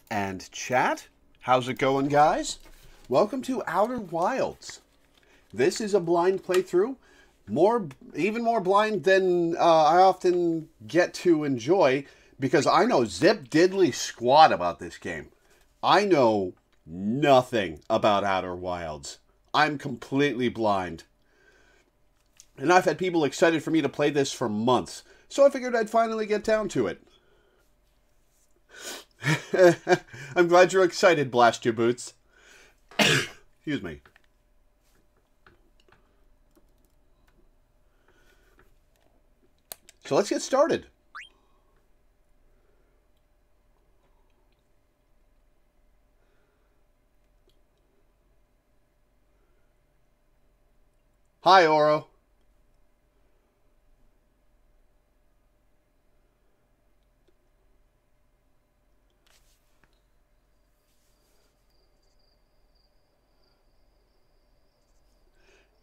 And chat, how's it going, guys? Welcome to Outer Wilds. This is a blind playthrough, even more blind than I often get to enjoy, because I know zip diddly squat about this game. I know nothing about Outer Wilds. I'm completely blind. And I've had people excited for me to play this for months, so I figured I'd finally get down to it. I'm glad you're excited, blast your boots. Excuse me. So let's get started. Hi, Oro.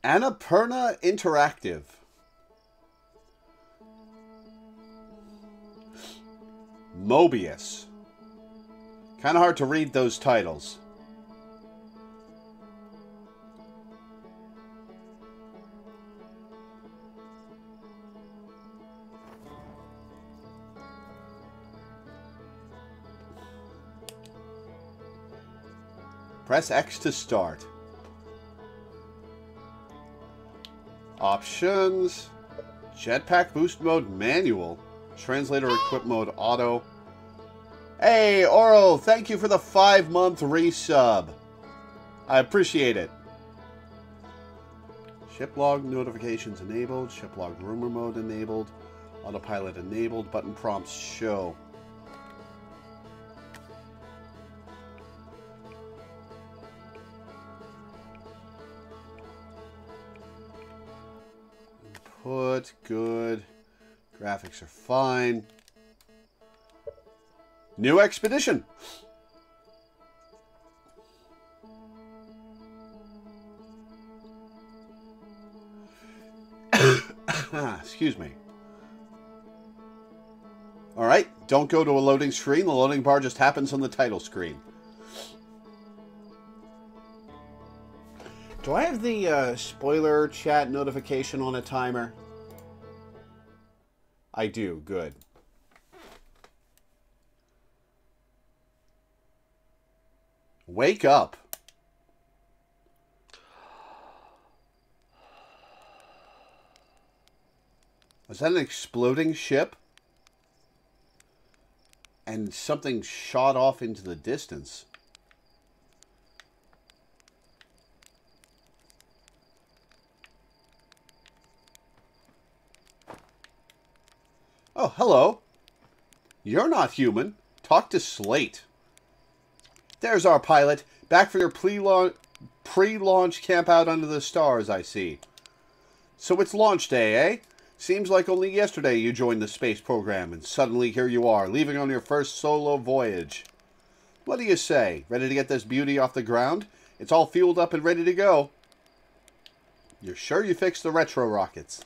Annapurna Interactive. Mobius. Kind of hard to read those titles. Press X to start. Options. Jetpack boost mode manual. Translator equip mode auto. Hey, Oro, thank you for the 5-month resub. I appreciate it. Ship log notifications enabled. Ship log rumor mode enabled. Autopilot enabled. Button prompts show. Input, good. Graphics are fine. New expedition. Excuse me. All right, don't go to a loading screen. The loading bar just happens on the title screen. Do I have the spoiler chat notification on a timer? I do. Good. Wake up. Was that an exploding ship? And something shot off into the distance. Oh, hello. You're not human. Talk to Slate. There's our pilot. Back for your pre-launch camp out under the stars, I see. So it's launch day, eh? Seems like only yesterday you joined the space program, and suddenly here you are, leaving on your first solo voyage. What do you say? Ready to get this beauty off the ground? It's all fueled up and ready to go. You're sure you fixed the retro rockets?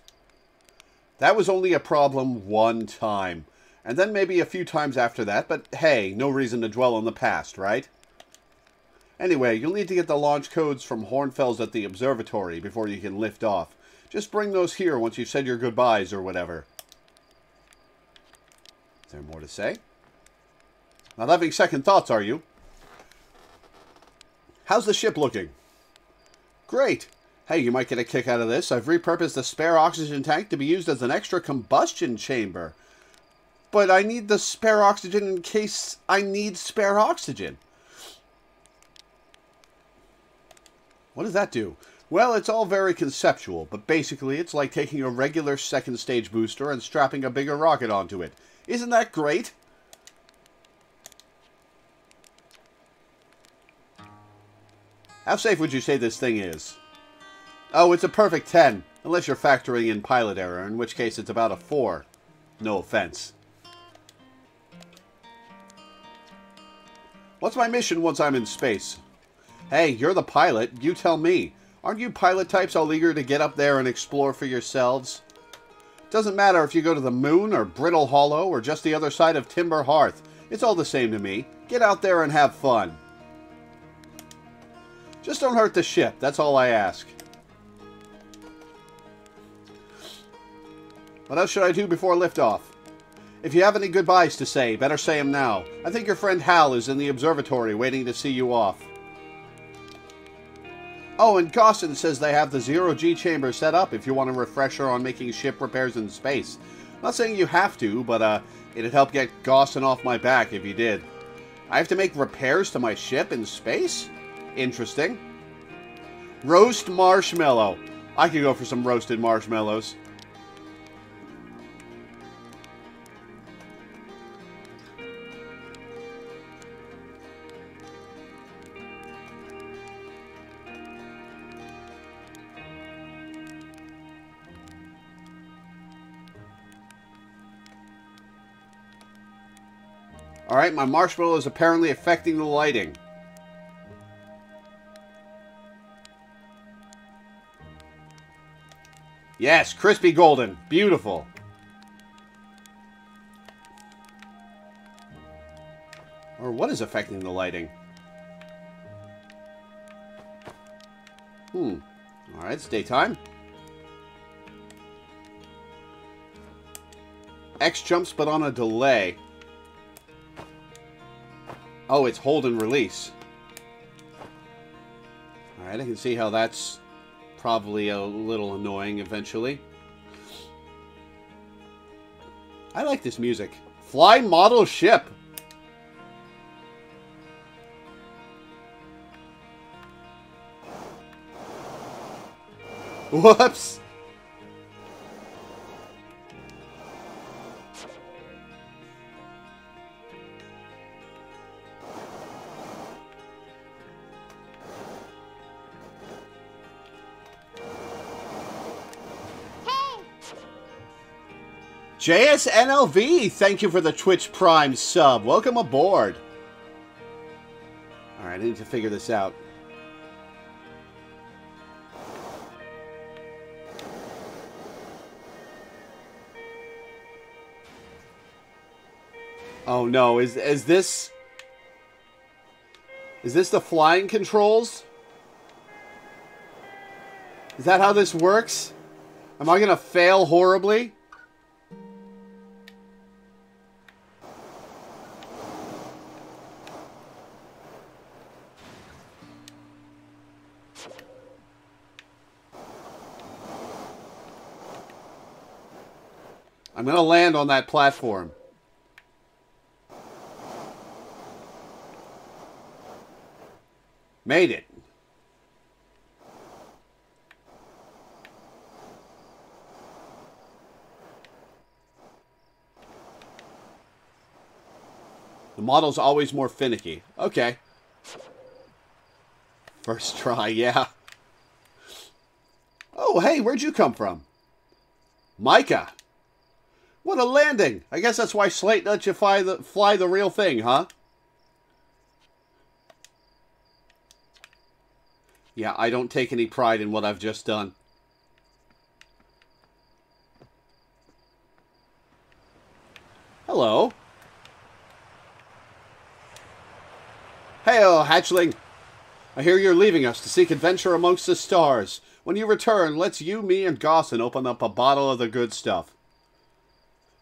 That was only a problem one time, and then maybe a few times after that, but hey, no reason to dwell on the past, right? Anyway, you'll need to get the launch codes from Hornfels at the observatory before you can lift off. Just bring those here once you've said your goodbyes or whatever. Is there more to say? Not having second thoughts, are you? How's the ship looking? Great. Hey, you might get a kick out of this. I've repurposed the spare oxygen tank to be used as an extra combustion chamber. But I need the spare oxygen in case I need spare oxygen. What does that do? Well, it's all very conceptual, but basically it's like taking a regular second stage booster and strapping a bigger rocket onto it. Isn't that great? How safe would you say this thing is? Oh, it's a perfect 10, unless you're factoring in pilot error, in which case it's about a 4. No offense. What's my mission once I'm in space? Hey, you're the pilot. You tell me. Aren't you pilot types all eager to get up there and explore for yourselves? Doesn't matter if you go to the moon or Brittle Hollow or just the other side of Timber Hearth. It's all the same to me. Get out there and have fun. Just don't hurt the ship, that's all I ask. What else should I do before liftoff? If you have any goodbyes to say, better say them now. I think your friend Hal is in the observatory waiting to see you off. Oh, and Gossin says they have the zero-G chamber set up if you want a refresher on making ship repairs in space. I'm not saying you have to, but it'd help get Gossin off my back if you did. I have to make repairs to my ship in space? Interesting. Roast marshmallow. I could go for some roasted marshmallows. Alright, my marshmallow is apparently affecting the lighting. Yes, crispy golden. Beautiful. Or what is affecting the lighting? Alright, it's daytime. X jumps, but on a delay. Oh, it's hold and release. Alright, I can see how that's probably a little annoying eventually. I like this music. Fly model ship. Whoops. JSNLV, thank you for the Twitch Prime sub. Welcome aboard. Alright, I need to figure this out. Oh no, is this... Is this the flying controls? Is that how this works? Am I gonna fail horribly? I'm gonna land on that platform. Made it. The model's always more finicky. Okay. First try, yeah. Oh, hey, where'd you come from? Micah. What a landing! I guess that's why Slate lets you fly the real thing, huh? Yeah, I don't take any pride in what I've just done. Hello. Hey-o, hatchling. I hear you're leaving us to seek adventure amongst the stars. When you return, let's you, me, and Gossin open up a bottle of the good stuff.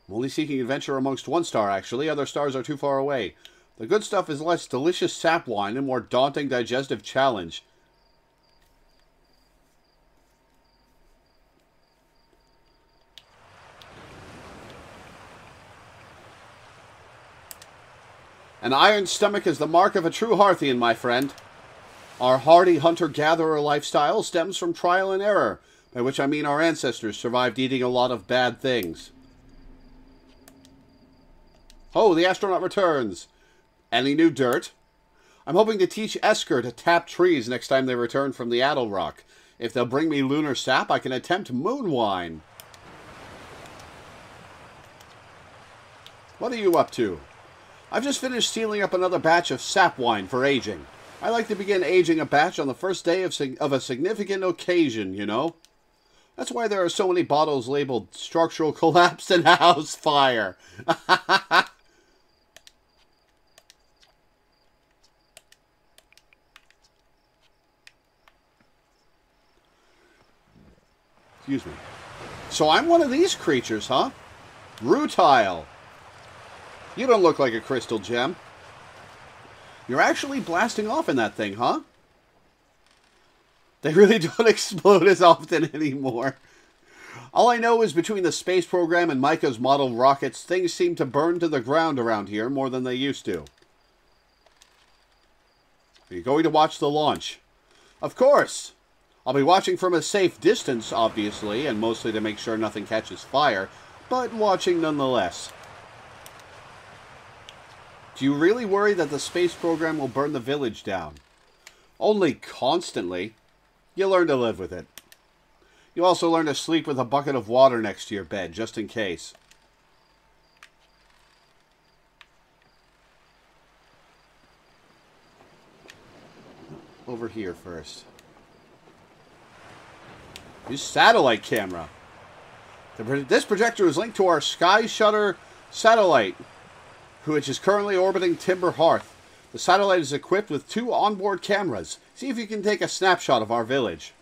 I'm only seeking adventure amongst one star, actually. Other stars are too far away. The good stuff is less delicious sap wine and more daunting digestive challenge. An iron stomach is the mark of a true Hearthian, my friend. Our hardy hunter-gatherer lifestyle stems from trial and error, by which I mean our ancestors survived eating a lot of bad things. Oh, the astronaut returns. Any new dirt? I'm hoping to teach Esker to tap trees next time they return from the Addle Rock. If they'll bring me lunar sap, I can attempt moon wine. What are you up to? I've just finished sealing up another batch of sap wine for aging. I like to begin aging a batch on the first day of a significant occasion, you know? That's why there are so many bottles labeled structural collapse and house fire. Excuse me. So I'm one of these creatures, huh? Rutile. You don't look like a crystal gem. You're actually blasting off in that thing, huh? They really don't explode as often anymore. All I know is between the space program and Micah's model rockets, things seem to burn to the ground around here more than they used to. Are you going to watch the launch? Of course! I'll be watching from a safe distance, obviously, and mostly to make sure nothing catches fire, but watching nonetheless. Do you really worry that the space program will burn the village down? Only constantly. You learn to live with it. You also learn to sleep with a bucket of water next to your bed, just in case. Over here first. Use satellite camera. This projector is linked to our Sky Shutter satellite, which is currently orbiting Timber Hearth. The satellite is equipped with 2 onboard cameras. See if you can take a snapshot of our village.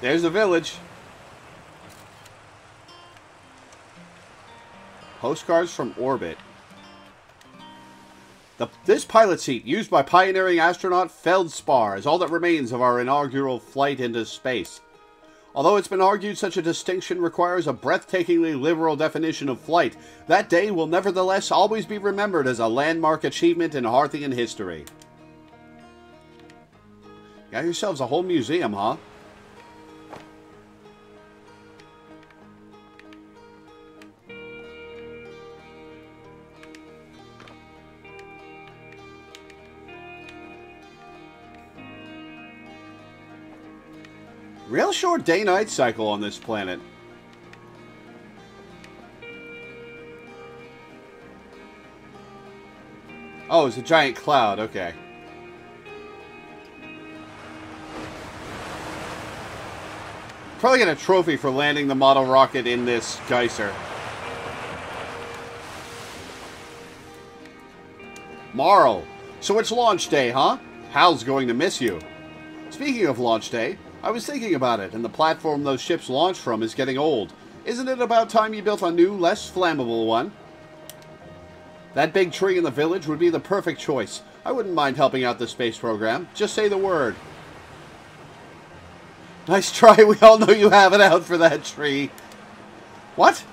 There's the village. Postcards from orbit. This pilot seat, used by pioneering astronaut Feldspar, is all that remains of our inaugural flight into space. Although it's been argued such a distinction requires a breathtakingly liberal definition of flight, that day will nevertheless always be remembered as a landmark achievement in Hearthian history. Got yourselves a whole museum, huh? Real short day-night cycle on this planet. Oh, it's a giant cloud. Okay. Probably get a trophy for landing the model rocket in this geyser. Marl. So it's launch day, huh? Hal's going to miss you. Speaking of launch day, I was thinking about it, and the platform those ships launch from is getting old. Isn't it about time you built a new, less flammable one? That big tree in the village would be the perfect choice. I wouldn't mind helping out the space program. Just say the word. Nice try. We all know you have it out for that tree. What?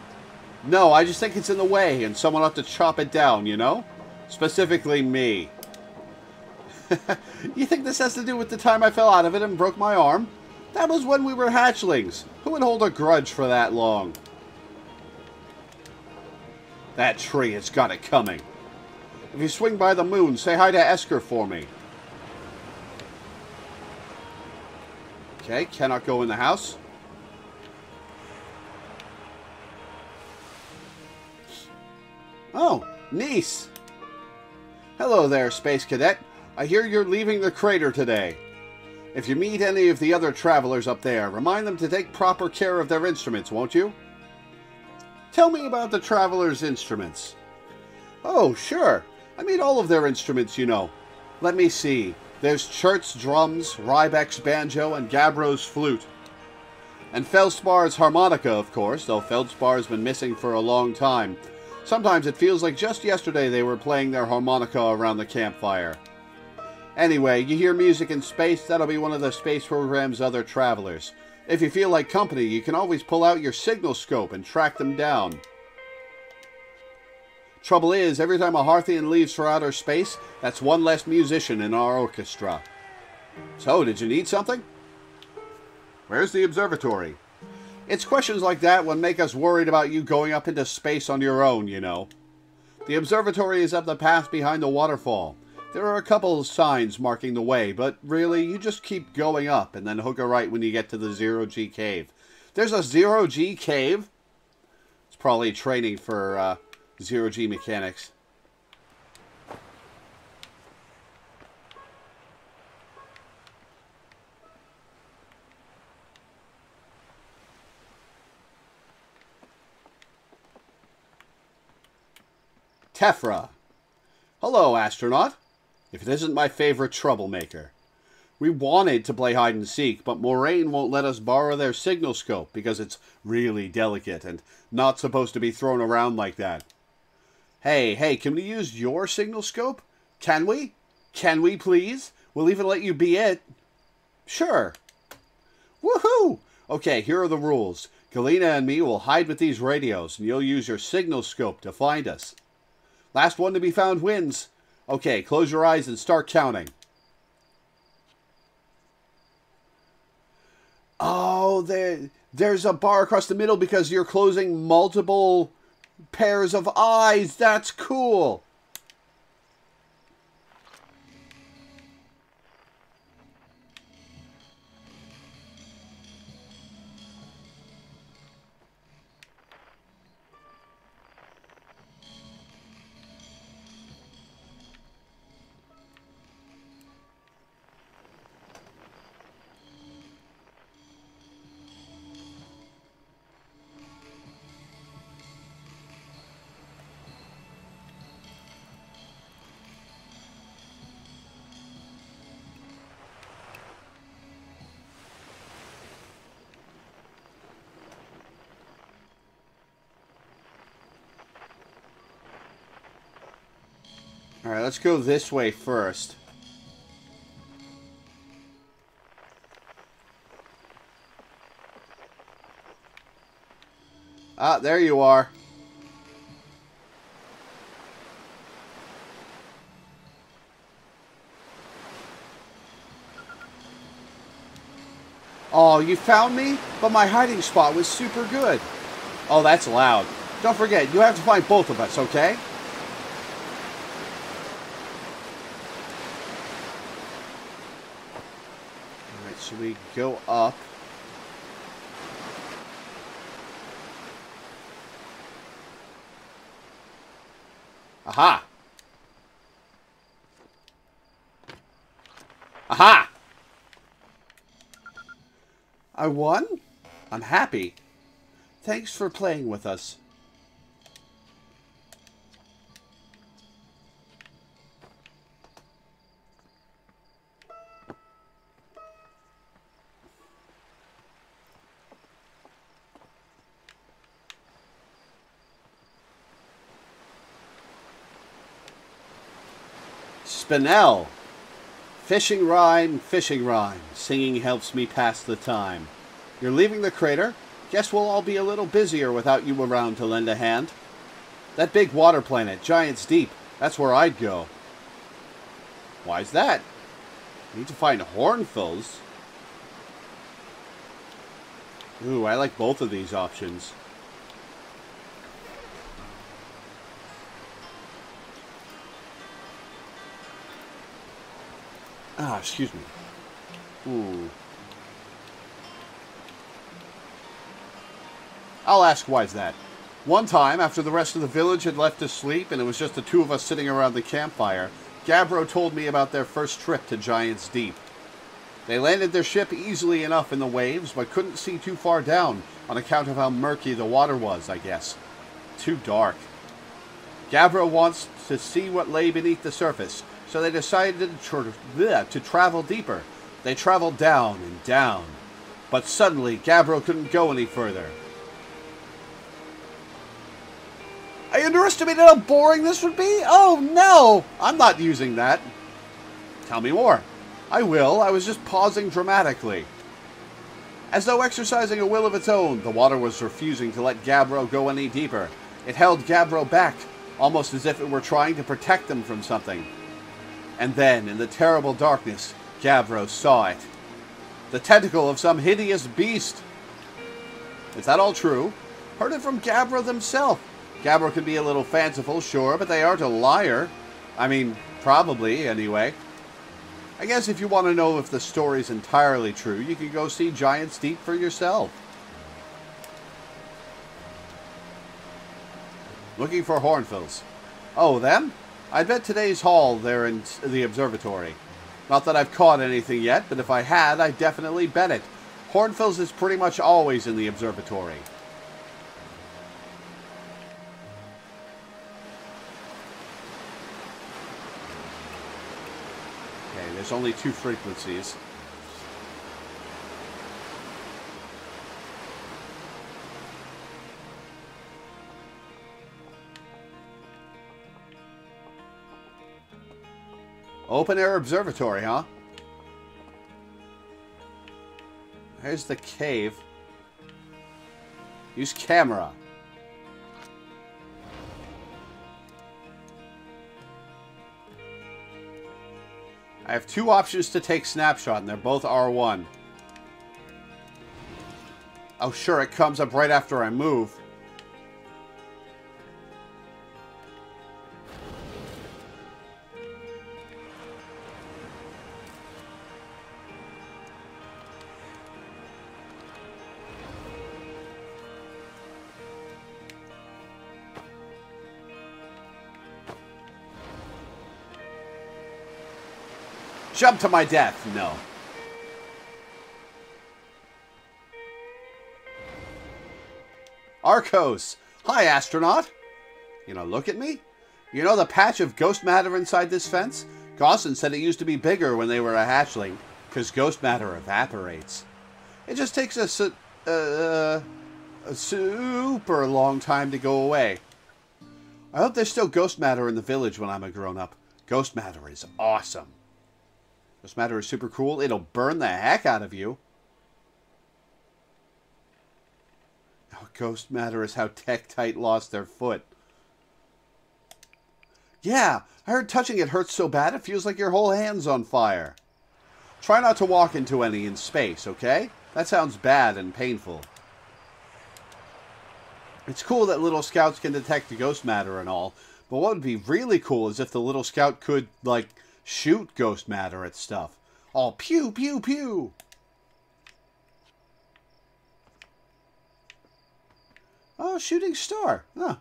No, I just think it's in the way, and someone ought to chop it down, you know? Specifically me. You think this has to do with the time I fell out of it and broke my arm? That was when we were hatchlings. Who would hold a grudge for that long? That tree has got it coming. If you swing by the moon, say hi to Esker for me. Okay, cannot go in the house. Oh, niece. Hello there, Space Cadet. I hear you're leaving the crater today. If you meet any of the other travelers up there, remind them to take proper care of their instruments, won't you? Tell me about the travelers' instruments. Oh, sure. I mean all of their instruments, you know. Let me see. There's Chert's drums, Rybek's banjo, and Gabro's flute. And Feldspar's harmonica, of course, though Feldspar has been missing for a long time. Sometimes it feels like just yesterday they were playing their harmonica around the campfire. Anyway, you hear music in space, that'll be one of the space program's other travelers. If you feel like company, you can always pull out your signal scope and track them down. Trouble is, every time a Hearthian leaves for outer space, that's one less musician in our orchestra. So, did you need something? Where's the observatory? It's questions like that that make us worried about you going up into space on your own, you know. The observatory is up the path behind the waterfall. There are a couple of signs marking the way, but really, you just keep going up and then hook a right when you get to the Zero-G cave. There's a Zero-G cave? It's probably training for Zero-G mechanics. Tephra. Hello, astronaut. If it isn't my favorite troublemaker. We wanted to play hide and seek, but Moraine won't let us borrow their signal scope because it's really delicate and not supposed to be thrown around like that. Hey, can we use your signal scope? Can we? Can we, please? We'll even let you be it. Sure. Woohoo! Okay, here are the rules. Galena and me will hide with these radios, and you'll use your signal scope to find us. Last one to be found wins. Okay, close your eyes and start counting. Oh, there's a bar across the middle because you're closing multiple pairs of eyes. That's cool. Alright, let's go this way first. Ah, there you are. Oh, you found me? But my hiding spot was super good. Oh, that's loud. Don't forget, you have to find both of us, okay? Alright, so we go up. Aha! Aha! I won? I'm happy. Thanks for playing with us. Spinel. Fishing rhyme, singing helps me pass the time. You're leaving the crater? Guess we'll all be a little busier without you around to lend a hand. That big water planet, Giant's Deep, that's where I'd go. Why's that? Need to find hornfills. Ooh, I like both of these options. Ah, excuse me. Ooh. I'll ask why's that. One time, after the rest of the village had left to sleep and it was just the two of us sitting around the campfire, Gabbro told me about their first trip to Giant's Deep. They landed their ship easily enough in the waves, but couldn't see too far down on account of how murky the water was, I guess. Too dark. Gabbro wants to see what lay beneath the surface, so they decided to travel deeper. They traveled down and down. But suddenly, Gabbro couldn't go any further. I underestimated how boring this would be? Oh no! I'm not using that. Tell me more. I will. I was just pausing dramatically. As though exercising a will of its own, the water was refusing to let Gabbro go any deeper. It held Gabbro back, almost as if it were trying to protect them from something. And then, in the terrible darkness, Gabbro saw it. The tentacle of some hideous beast. Is that all true? Heard it from Gabbro themselves. Gabbro can be a little fanciful, sure, but they aren't a liar. I mean, probably, anyway. I guess if you want to know if the story's entirely true, you can go see Giant's Deep for yourself. Looking for hornfills. Oh, them? I bet today's haul they're in the observatory. Not that I've caught anything yet, but if I had, I'd definitely bet it. Hornfills is pretty much always in the observatory. Okay, there's only 2 frequencies. Open air observatory, huh? Here's the cave. Use camera. I have 2 options to take snapshot, and they're both R1. Oh, sure, it comes up right after I move. Jump to my death. No. Arcos. Hi, astronaut. You know, look at me. You know the patch of ghost matter inside this fence? Gosson said it used to be bigger when they were a hatchling, because ghost matter evaporates. It just takes a super long time to go away. I hope there's still ghost matter in the village when I'm a grown-up. Ghost matter is awesome. Ghost matter is super cool. It'll burn the heck out of you. Oh, ghost matter is how Tektite lost their foot. Yeah, I heard touching it hurts so bad it feels like your whole hand's on fire. Try not to walk into any in space, okay? That sounds bad and painful. It's cool that little scouts can detect the ghost matter and all, but what would be really cool is if the little scout could, like, shoot ghost matter at stuff. All pew, pew, pew. Oh, shooting star. Huh.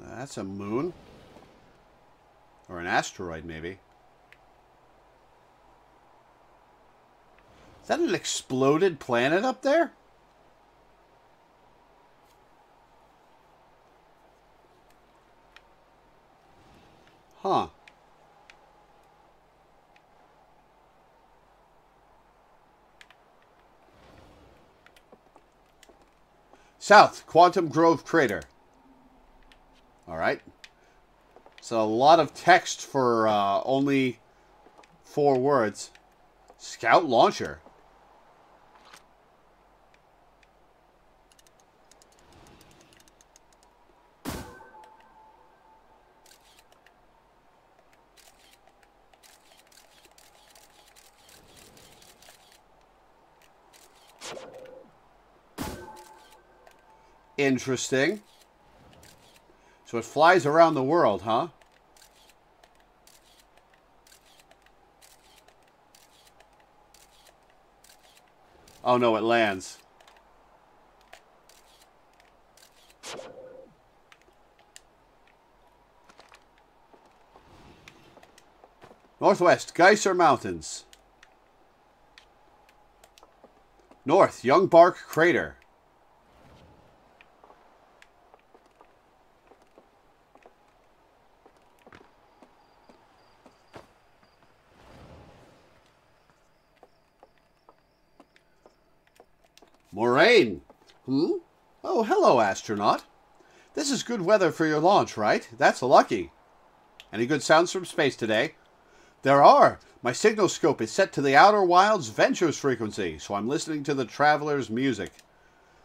That's a moon. Or an asteroid, maybe. Is that an exploded planet up there? Huh. South, Quantum Grove Crater. Alright. So a lot of text for only 4 words. Scout launcher. Interesting. So it flies around the world, huh? Oh no, it lands. Northwest, Geyser Mountains. North, Young Bark Crater. Moraine. Oh, hello, astronaut. This is good weather for your launch, right? That's lucky. Any good sounds from space today? There are. My signal scope is set to the Outer Wilds Ventures frequency, so I'm listening to the Traveler's music.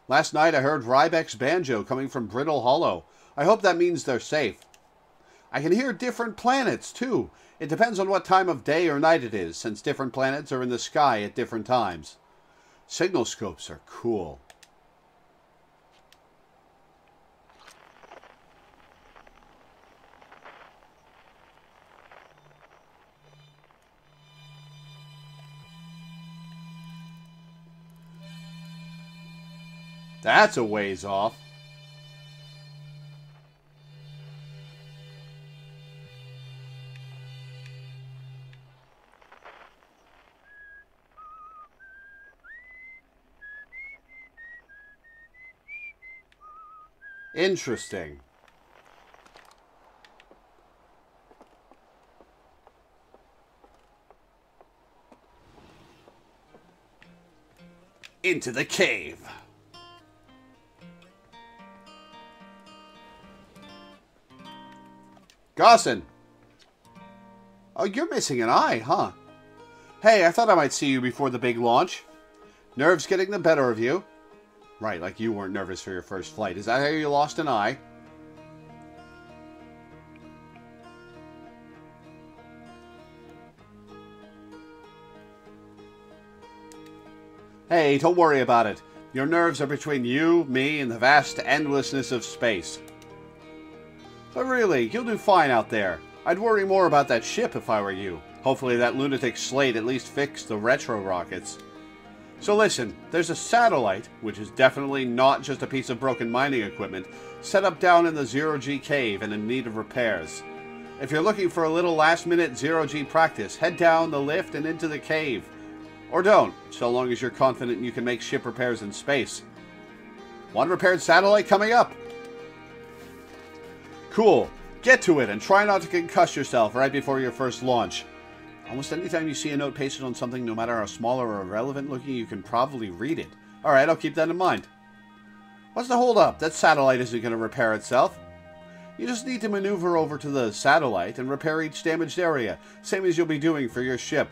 Last night I heard Rybek's banjo coming from Brittle Hollow. I hope that means they're safe. I can hear different planets, too. It depends on what time of day or night it is, since different planets are in the sky at different times. Signal scopes are cool. That's a ways off. Interesting. Into the cave. Gossin. Oh, you're missing an eye, huh? Hey, I thought I might see you before the big launch. Nerves getting the better of you. Right, like you weren't nervous for your first flight. Is that how you lost an eye? Hey, don't worry about it. Your nerves are between you, me, and the vast endlessness of space. But really, you'll do fine out there. I'd worry more about that ship if I were you. Hopefully that lunatic Slate at least fixed the retro rockets. So listen, there's a satellite, which is definitely not just a piece of broken mining equipment, set up down in the Zero-G cave and in need of repairs. If you're looking for a little last-minute Zero-G practice, head down the lift and into the cave. Or don't, so long as you're confident you can make ship repairs in space. One repaired satellite coming up! Cool. Get to it and try not to concuss yourself right before your first launch. Almost anytime you see a note pasted on something, no matter how small or irrelevant looking, you can probably read it. Alright, I'll keep that in mind. What's the hold up? That satellite isn't going to repair itself. You just need to maneuver over to the satellite and repair each damaged area, same as you'll be doing for your ship.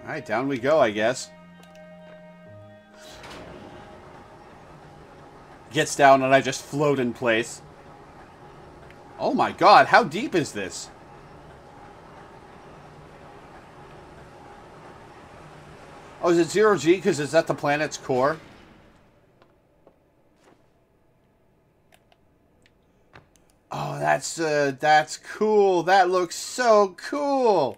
Alright, down we go, I guess. Gets down and I just float in place. Oh my god, how deep is this? Oh, is it Zero-G because it's at the planet's core? Oh, that's cool. That looks so cool.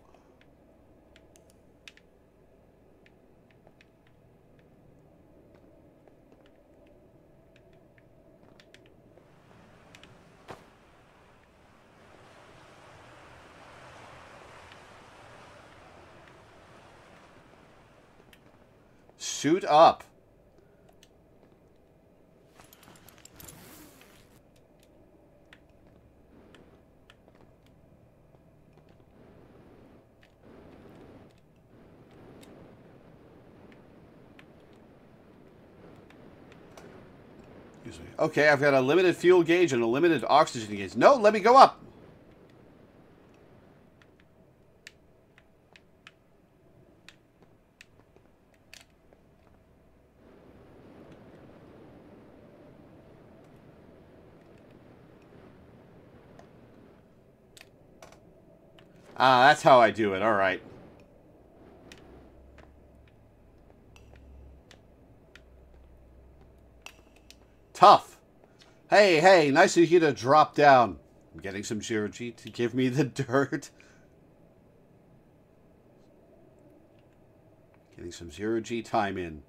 Suit up. Excuse me. Okay, I've got a limited fuel gauge and a limited oxygen gauge. No, let me go up. Ah, that's how I do it. All right. Tough. Hey, hey, nice of you to drop down. I'm getting some Zero-G to give me the dirt. Getting some Zero-G time in.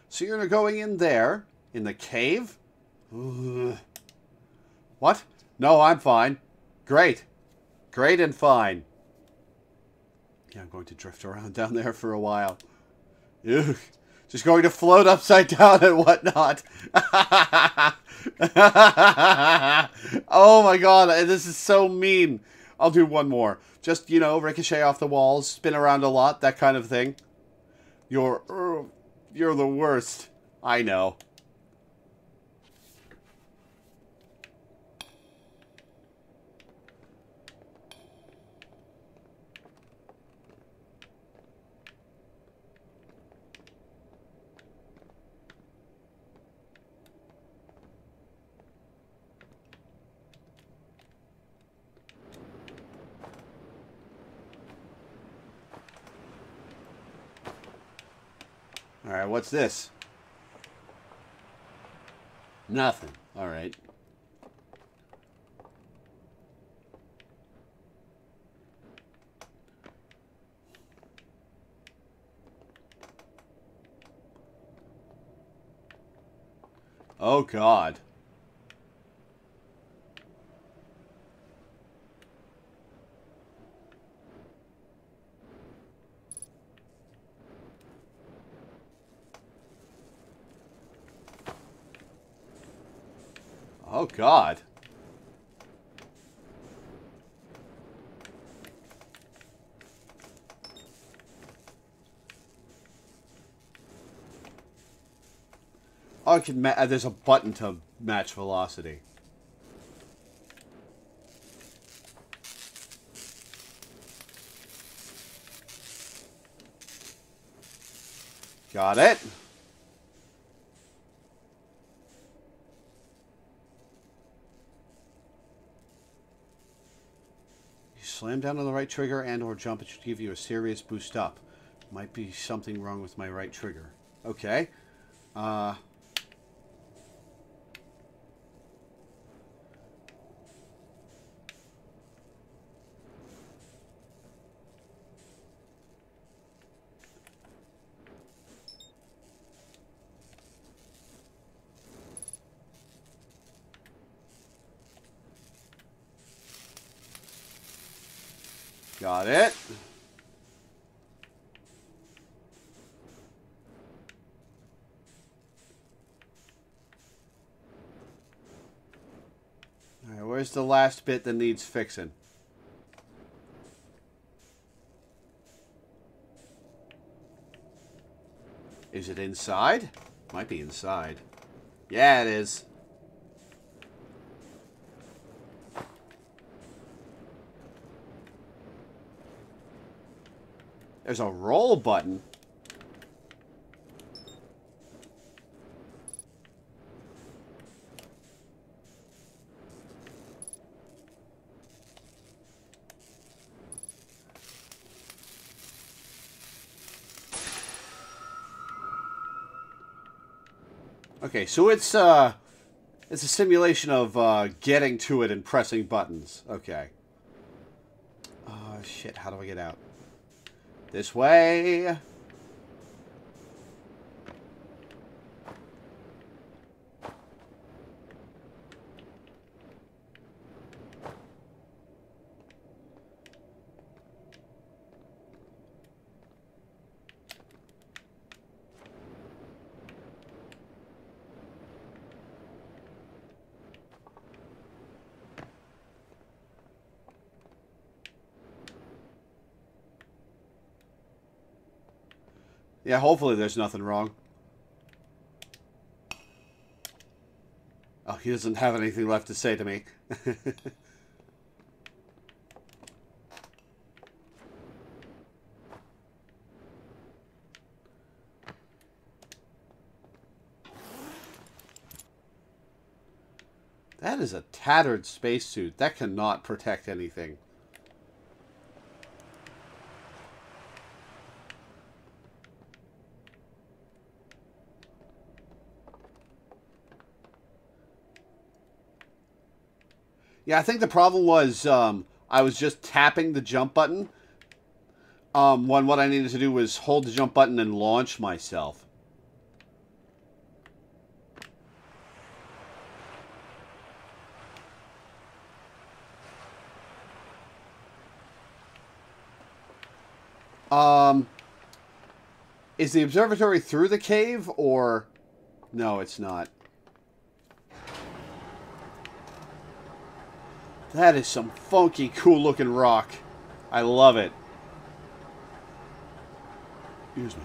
So you're going in there, in the cave? Ugh. What? No, I'm fine. Great. Great and fine. Yeah, I'm going to drift around down there for a while. Ugh. Just going to float upside down and whatnot. Oh my god, this is so mean. I'll do one more. Just, you know, ricochet off the walls, spin around a lot, that kind of thing. You're the worst. I know. Alright, what's this? Nothing. Alright. Oh, God. Oh, God. Oh, I can there's a button to match velocity. Got it. You slam down on the right trigger and or jump, it should give you a serious boost up. Might be something wrong with my right trigger. Okay. Got it. Alright, where's the last bit that needs fixing? Is it inside? Might be inside. Yeah, it is. There's a roll button. Okay, so it's a simulation of getting to it and pressing buttons. Okay. Oh shit, how do I get out? This way. Yeah, hopefully there's nothing wrong. Oh, he doesn't have anything left to say to me. That is a tattered spacesuit. That cannot protect anything. Yeah, I think the problem was I was just tapping the jump button when what I needed to do was hold the jump button and launch myself. Is the observatory through the cave, or... No, it's not. That is some funky, cool-looking rock. I love it. Excuse me.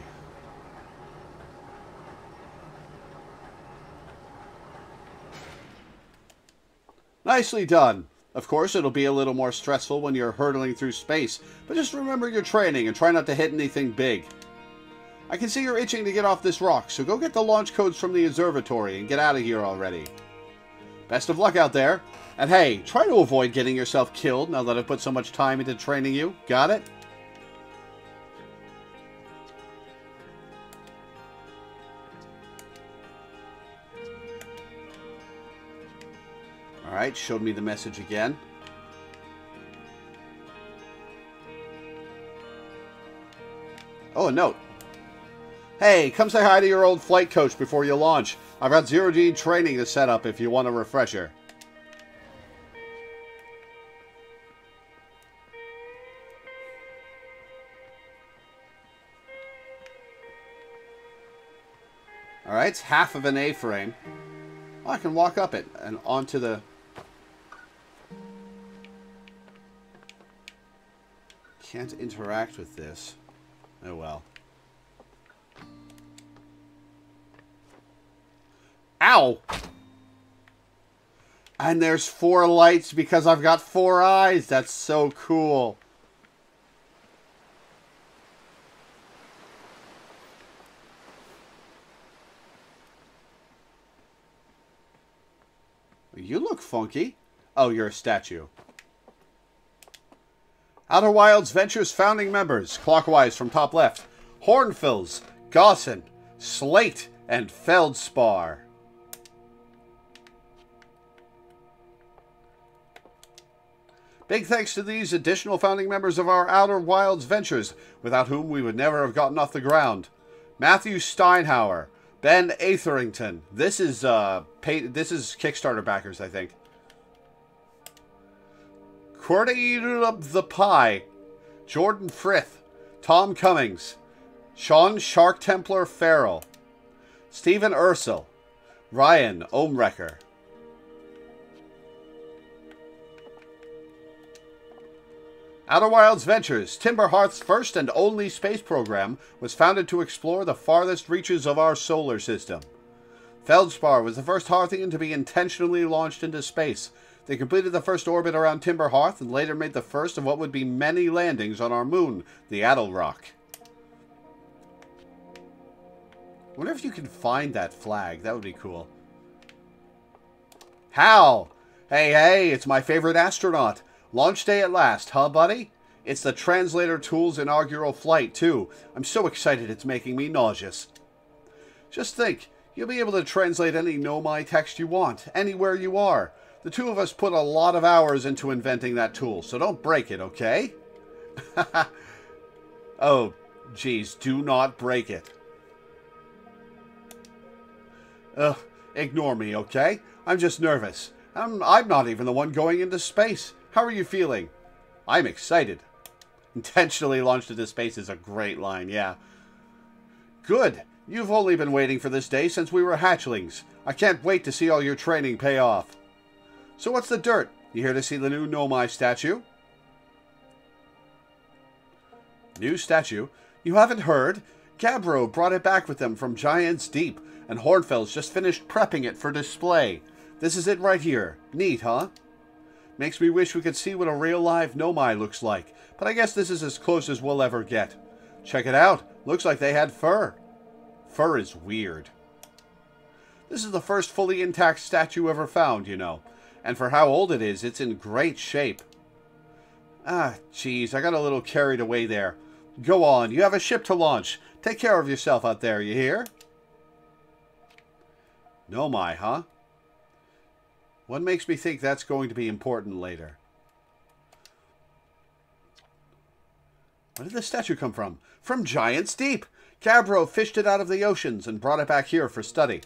Nicely done. Of course, it'll be a little more stressful when you're hurtling through space, but just remember your training and try not to hit anything big. I can see you're itching to get off this rock, so go get the launch codes from the observatory and get out of here already. Best of luck out there. And hey, try to avoid getting yourself killed now that I've put so much time into training you. Got it? Alright, showed me the message again. Oh, a note. Hey, come say hi to your old flight coach before you launch. I've got 0G training to set up if you want a refresher. Alright, it's half of an A-frame. Oh, I can walk up it and onto the... Can't interact with this. Oh well. Ow! And there's 4 lights because I've got 4 eyes. That's so cool. You look funky. Oh, you're a statue. Outer Wilds Ventures founding members, clockwise from top left. Hornfils, Gosson, Slate, and Feldspar. Big thanks to these additional founding members of our Outer Wilds Ventures, without whom we would never have gotten off the ground. Matthew Steinhauer, Ben Etherington. This is Kickstarter backers, I think. Corday the Pie, Jordan Frith, Tom Cummings, Sean Shark Templar Farrell, Stephen Ursel, Ryan Omrecker. Outer Wilds Ventures, Timberhearth's first and only space program, was founded to explore the farthest reaches of our solar system. Feldspar was the first Hearthian to be intentionally launched into space. They completed the first orbit around Timberhearth and later made the first of what would be many landings on our moon, the Adelrock. I wonder if you can find that flag. That would be cool. Hal! Hey, it's my favorite astronaut. Launch day at last, huh, buddy? It's the Translator Tool's inaugural flight, too. I'm so excited it's making me nauseous. Just think, you'll be able to translate any Nomy text you want, anywhere you are. The two of us put a lot of hours into inventing that tool, so don't break it, okay? Oh, geez, do not break it. Ugh, ignore me, okay? I'm just nervous. I'm not even the one going into space. How are you feeling? I'm excited. Intentionally launched into space is a great line, yeah. Good. You've only been waiting for this day since we were hatchlings. I can't wait to see all your training pay off. So what's the dirt? You here to see the new Nomy statue? New statue? You haven't heard? Gabbro brought it back with them from Giant's Deep, and Hornfels just finished prepping it for display. This is it right here. Neat, huh? Makes me wish we could see what a real live Nomy looks like, but I guess this is as close as we'll ever get. Check it out. Looks like they had fur. Fur is weird. This is the first fully intact statue ever found, you know. And for how old it is, it's in great shape. Ah, geez, I got a little carried away there. Go on, you have a ship to launch. Take care of yourself out there, you hear? Nomy, huh? What makes me think that's going to be important later? Where did the statue come from? From Giant's Deep! Gabbro fished it out of the oceans and brought it back here for study.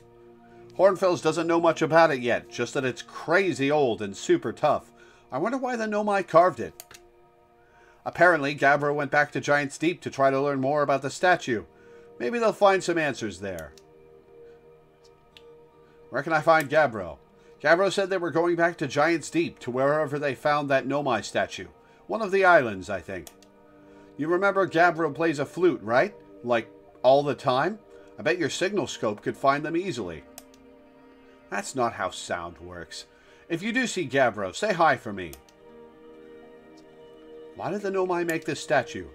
Hornfels doesn't know much about it yet, just that it's crazy old and super tough. I wonder why the Nomy carved it. Apparently, Gabbro went back to Giant's Deep to try to learn more about the statue. Maybe they'll find some answers there. Where can I find Gabbro? Gabbro said they were going back to Giant's Deep, to wherever they found that Nomy statue. One of the islands, I think. You remember Gabbro plays a flute, right? Like, all the time? I bet your signal scope could find them easily. That's not how sound works. If you do see Gabbro, say hi for me. Why did the Nomy make this statue?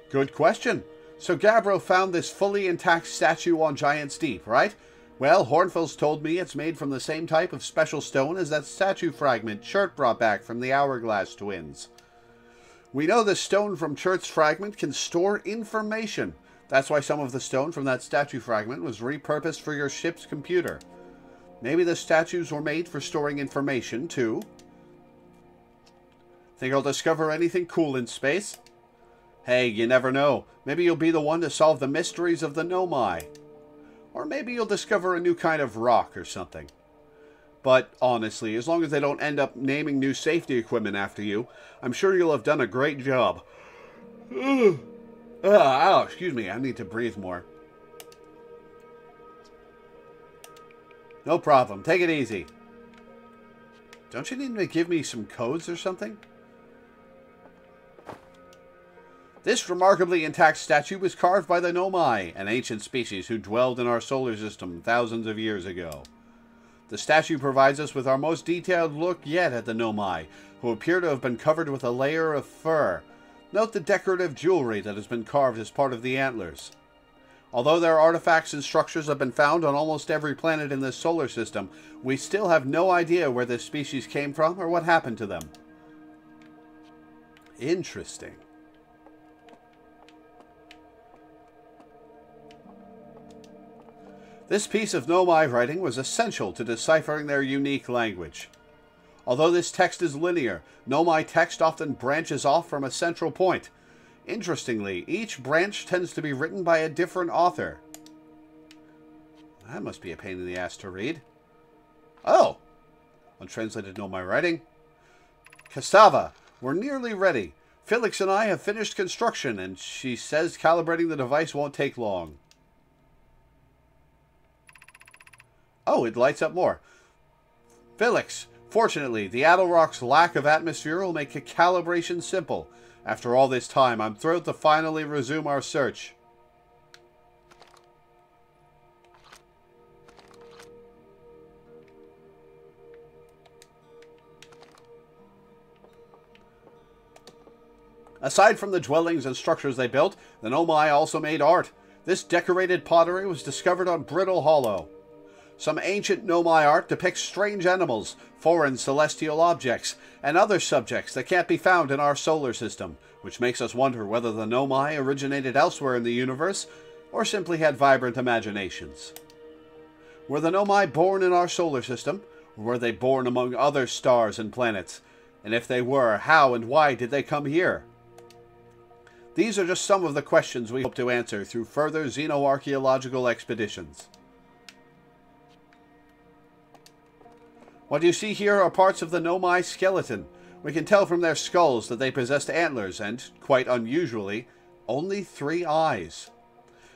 Good question. So Gabbro found this fully intact statue on Giant's Deep, right? Well, Hornfels told me it's made from the same type of special stone as that statue fragment Chert brought back from the Hourglass twins. We know the stone from Chert's fragment can store information. That's why some of the stone from that statue fragment was repurposed for your ship's computer. Maybe the statues were made for storing information, too. Think I'll discover anything cool in space? Hey, you never know. Maybe you'll be the one to solve the mysteries of the Nomy. Or maybe you'll discover a new kind of rock or something. But, honestly, as long as they don't end up naming new safety equipment after you, I'm sure you'll have done a great job. Ow, excuse me, I need to breathe more. No problem. Take it easy. Don't you need to give me some codes or something? This remarkably intact statue was carved by the Nomy, an ancient species who dwelled in our solar system thousands of years ago. The statue provides us with our most detailed look yet at the Nomy, who appear to have been covered with a layer of fur. Note the decorative jewelry that has been carved as part of the antlers. Although their artifacts and structures have been found on almost every planet in this solar system, we still have no idea where this species came from or what happened to them. Interesting. This piece of Nomy writing was essential to deciphering their unique language. Although this text is linear, Nomy text often branches off from a central point. Interestingly, each branch tends to be written by a different author. That must be a pain in the ass to read. Oh! Untranslated Nomy writing. Cassava, we're nearly ready. Felix and I have finished construction, and she says calibrating the device won't take long. Oh, it lights up more. Felix, fortunately, the Adelrock's lack of atmosphere will make calibration simple. After all this time, I'm thrilled to finally resume our search. Aside from the dwellings and structures they built, the Nomy also made art. This decorated pottery was discovered on Brittle Hollow. Some ancient Nomy art depicts strange animals, foreign celestial objects, and other subjects that can't be found in our solar system, which makes us wonder whether the Nomy originated elsewhere in the universe, or simply had vibrant imaginations. Were the Nomy born in our solar system, or were they born among other stars and planets? And if they were, how and why did they come here? These are just some of the questions we hope to answer through further xenoarchaeological expeditions. What you see here are parts of the Nomy Skeleton. We can tell from their skulls that they possessed antlers and, quite unusually, only 3 eyes.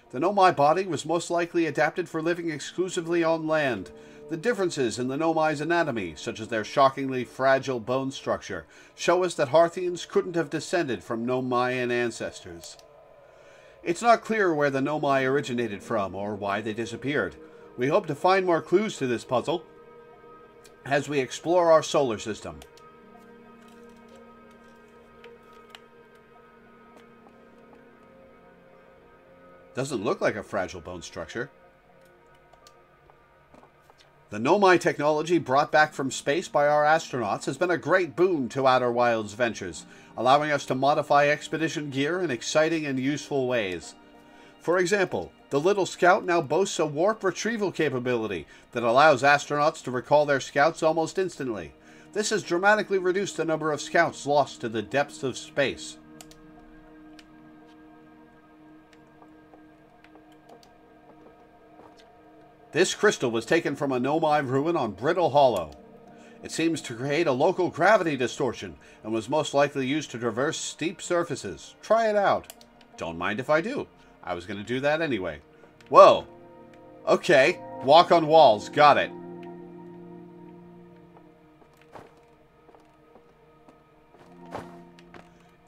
The Nomy body was most likely adapted for living exclusively on land. The differences in the Nomy's anatomy, such as their shockingly fragile bone structure, show us that Harthians couldn't have descended from Nomyan ancestors. It's not clear where the Nomy originated from or why they disappeared. We hope to find more clues to this puzzle as we explore our solar system. Doesn't look like a fragile bone structure. The Nomy technology brought back from space by our astronauts has been a great boon to Outer Wilds ventures, allowing us to modify expedition gear in exciting and useful ways. For example, the Little Scout now boasts a warp retrieval capability that allows astronauts to recall their scouts almost instantly. This has dramatically reduced the number of scouts lost to the depths of space. This crystal was taken from a Nomy ruin on Brittle Hollow. It seems to create a local gravity distortion and was most likely used to traverse steep surfaces. Try it out. Don't mind if I do. I was going to do that anyway. Whoa. Okay. Walk on walls. Got it.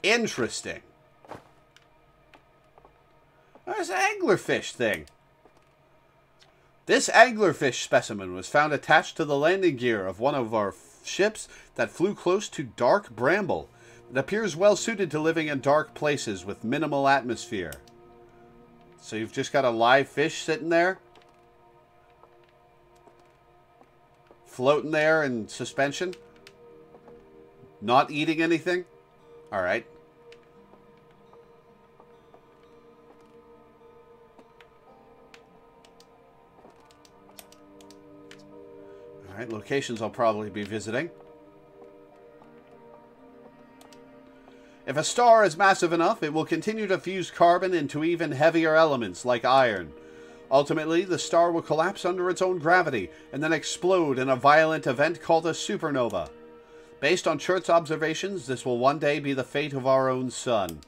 Interesting. There's an anglerfish thing. This anglerfish specimen was found attached to the landing gear of one of our ships that flew close to dark bramble. It appears well suited to living in dark places with minimal atmosphere. So you've just got a live fish sitting there? Floating there in suspension? Not eating anything? Alright. Alright, locations I'll probably be visiting. If a star is massive enough, it will continue to fuse carbon into even heavier elements like iron. Ultimately, the star will collapse under its own gravity and then explode in a violent event called a supernova. Based on Chert's observations, this will one day be the fate of our own sun.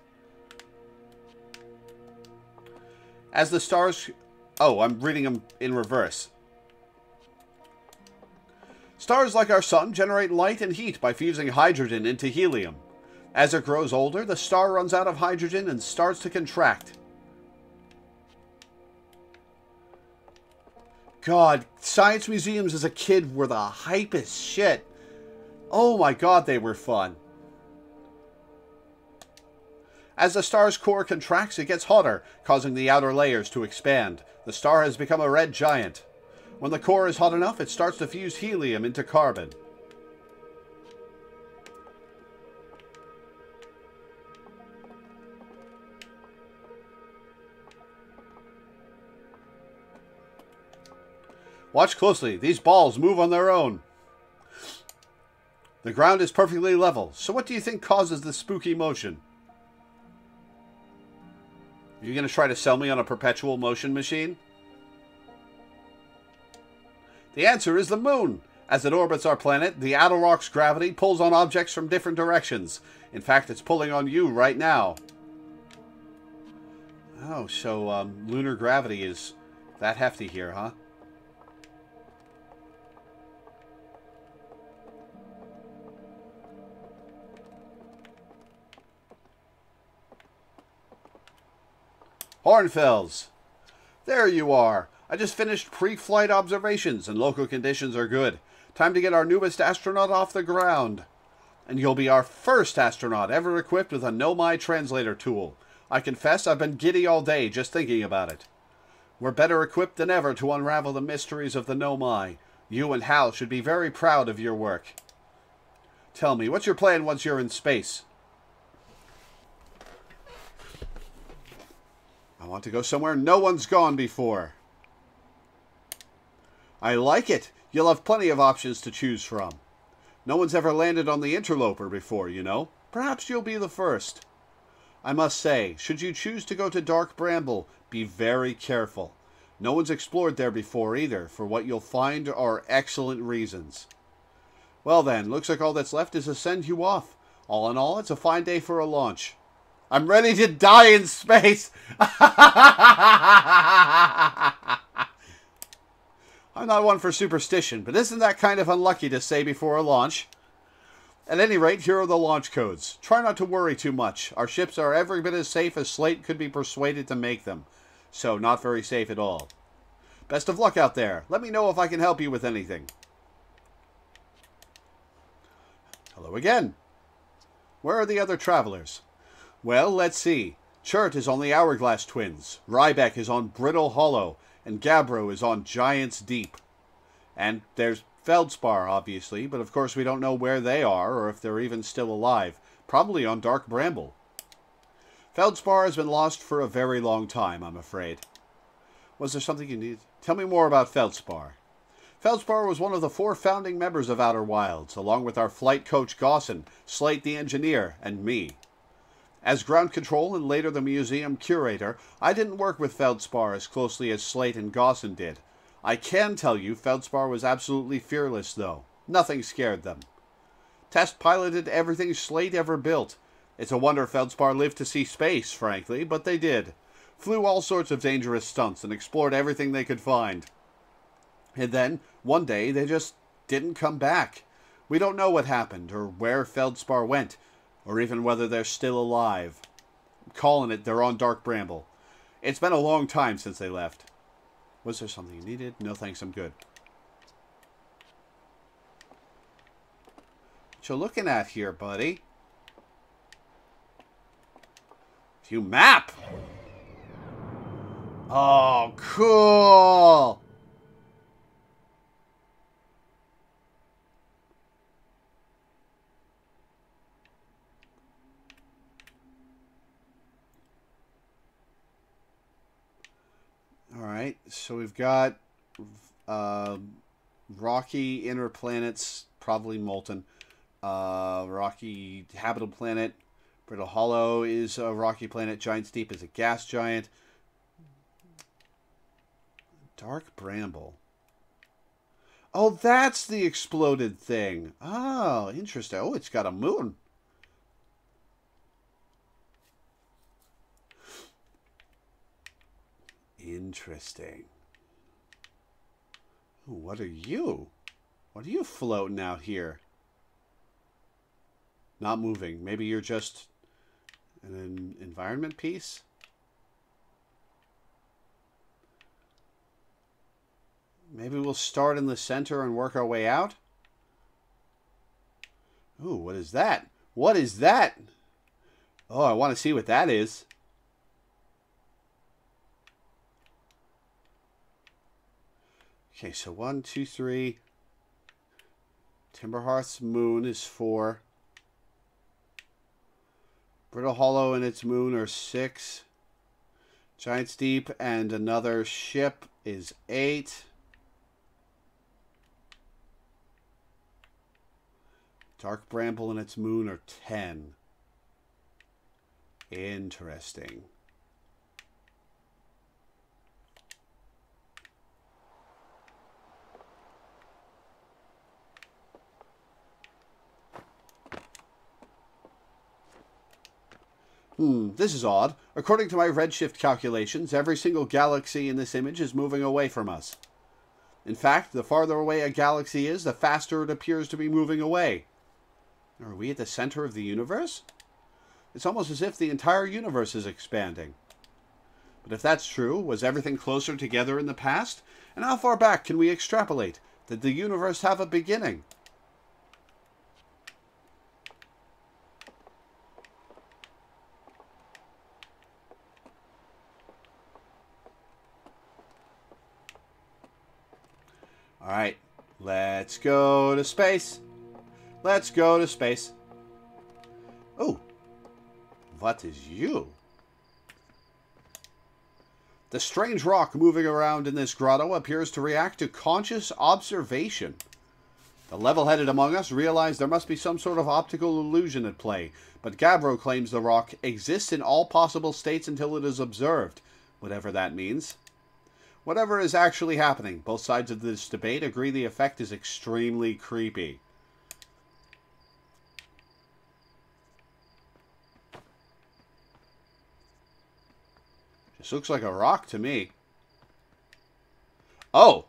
As the stars... Oh, I'm reading them in reverse. Stars like our sun generate light and heat by fusing hydrogen into helium. As it grows older, the star runs out of hydrogen and starts to contract. God, science museums as a kid were the hypest shit. Oh my god, they were fun. As the star's core contracts, it gets hotter, causing the outer layers to expand. The star has become a red giant. When the core is hot enough, it starts to fuse helium into carbon. Watch closely. These balls move on their own. The ground is perfectly level. So what do you think causes this spooky motion? Are you going to try to sell me on a perpetual motion machine? The answer is the moon. As it orbits our planet, the outer rock's gravity pulls on objects from different directions. In fact, it's pulling on you right now. Oh, so lunar gravity is that hefty here, huh? Hornfels. There you are. I just finished pre-flight observations and local conditions are good. Time to get our newest astronaut off the ground. And you'll be our first astronaut ever equipped with a Nomy translator tool. I confess I've been giddy all day just thinking about it. We're better equipped than ever to unravel the mysteries of the Nomy. You and Hal should be very proud of your work. Tell me, what's your plan once you're in space? I want to go somewhere no one's gone before. I like it. You'll have plenty of options to choose from. No one's ever landed on the Interloper before, you know. Perhaps you'll be the first. I must say, should you choose to go to Dark Bramble, be very careful. No one's explored there before either, for what you'll find are excellent reasons. Well then, looks like all that's left is to send you off. All in all, it's a fine day for a launch. I'm ready to die in space! I'm not one for superstition, but isn't that kind of unlucky to say before a launch? At any rate, here are the launch codes. Try not to worry too much. Our ships are every bit as safe as Slate could be persuaded to make them. So, not very safe at all. Best of luck out there. Let me know if I can help you with anything. Hello again. Where are the other travelers? Well, let's see. Chert is on the Hourglass Twins. Rybeck is on Brittle Hollow. And Gabbro is on Giant's Deep. And there's Feldspar, obviously, but of course we don't know where they are or if they're even still alive. Probably on Dark Bramble. Feldspar has been lost for a very long time, I'm afraid. Was there something you need? Tell me more about Feldspar. Feldspar was one of the 4 founding members of Outer Wilds, along with our flight coach Gosson, Slate the engineer, and me. As ground control and later the museum curator, I didn't work with Feldspar as closely as Slate and Gosson did. I can tell you Feldspar was absolutely fearless, though. Nothing scared them. Test piloted everything Slate ever built. It's a wonder Feldspar lived to see space, frankly, but they did. Flew all sorts of dangerous stunts and explored everything they could find. And then, one day, they just didn't come back. We don't know what happened, or where Feldspar went, or even whether they're still alive. I'm calling it they're on Dark Bramble. It's been a long time since they left. Was there something you needed? No thanks, I'm good. What you looking at here, buddy? View map! Oh, cool! Alright, so we've got rocky inner planets, probably molten. Rocky habitable planet. Brittle Hollow is a rocky planet. Giant's Deep is a gas giant. Dark Bramble. Oh, that's the exploded thing. Oh, interesting. Oh, it's got a moon. Interesting. What are you? What are you floating out here? Not moving. Maybe you're just an environment piece? Maybe we'll start in the center and work our way out? Ooh, what is that? What is that? Oh, I want to see what that is. Okay, so 1, 2, 3. Timberhearth's moon is 4. Brittle Hollow and its moon are 6. Giant's Deep and another ship is 8. Dark Bramble and its moon are 10. Interesting. This is odd. According to my redshift calculations, every single galaxy in this image is moving away from us. In fact, the farther away a galaxy is, the faster it appears to be moving away. Are we at the center of the universe? It's almost as if the entire universe is expanding. But if that's true, was everything closer together in the past? And how far back can we extrapolate? Did the universe have a beginning? Alright, let's go to space. Let's go to space. Oh, what is you? The strange rock moving around in this grotto appears to react to conscious observation. The level-headed among us realize there must be some sort of optical illusion at play, but Gabbro claims the rock exists in all possible states until it is observed, whatever that means. Whatever is actually happening, both sides of this debate agree the effect is extremely creepy. Just looks like a rock to me. Oh.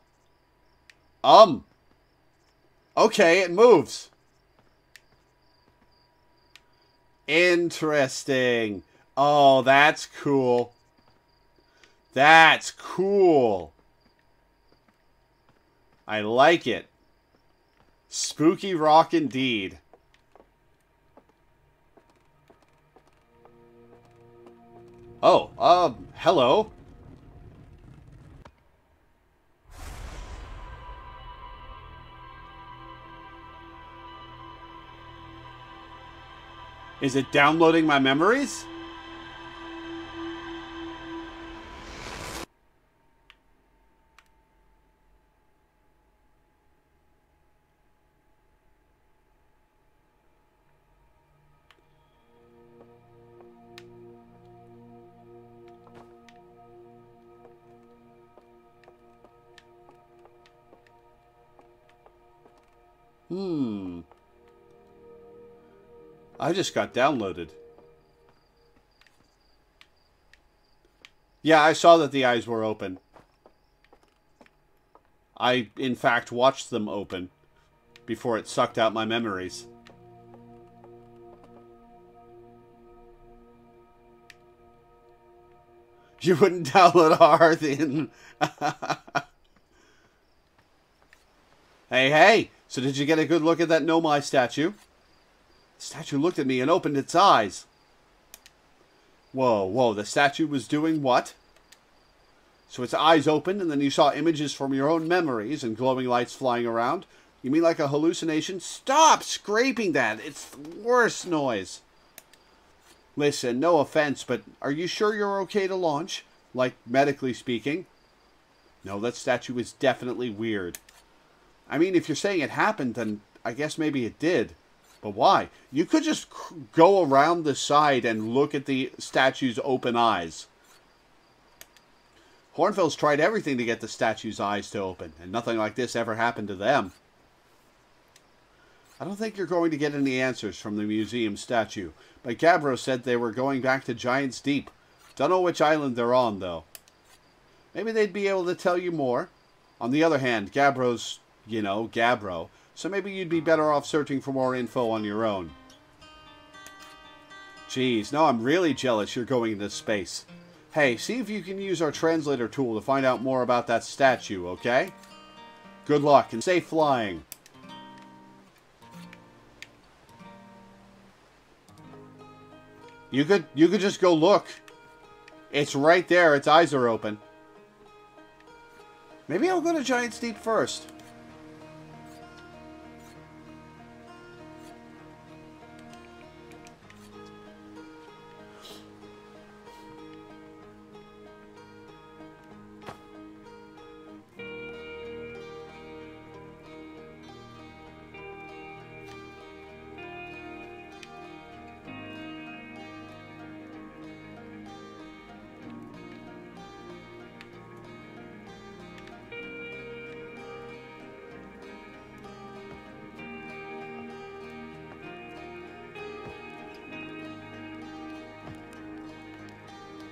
Okay, it moves. Interesting. Oh, that's cool. That's cool. I like it. Spooky rock indeed. Oh, hello. Is it downloading my memories? I just got downloaded. Yeah, I saw that the eyes were open. I, in fact, watched them open before it sucked out my memories. You wouldn't download Hearthin. Hey, so did you get a good look at that Nomy statue? The statue looked at me and opened its eyes. Whoa, the statue was doing what? So its eyes opened and then you saw images from your own memories and glowing lights flying around? You mean like a hallucination? Stop scraping that! It's the worst noise. Listen, no offense, but are you sure you're okay to launch? Like, medically speaking? No, that statue is definitely weird. I mean, if you're saying it happened, then I guess maybe it did. But why? You could just go around the side and look at the statue's open eyes. Hornfels tried everything to get the statue's eyes to open, and nothing like this ever happened to them. I don't think you're going to get any answers from the museum statue, but Gabbro said they were going back to Giant's Deep. Don't know which island they're on, though. Maybe they'd be able to tell you more. On the other hand, Gabbro's you know, Gabbro. So maybe you'd be better off searching for more info on your own. Geez, no, I'm really jealous you're going into space. Hey, see if you can use our translator tool to find out more about that statue, okay? Good luck and safe flying. You could just go look. It's right there. Its eyes are open. Maybe I'll go to Giant's Deep first.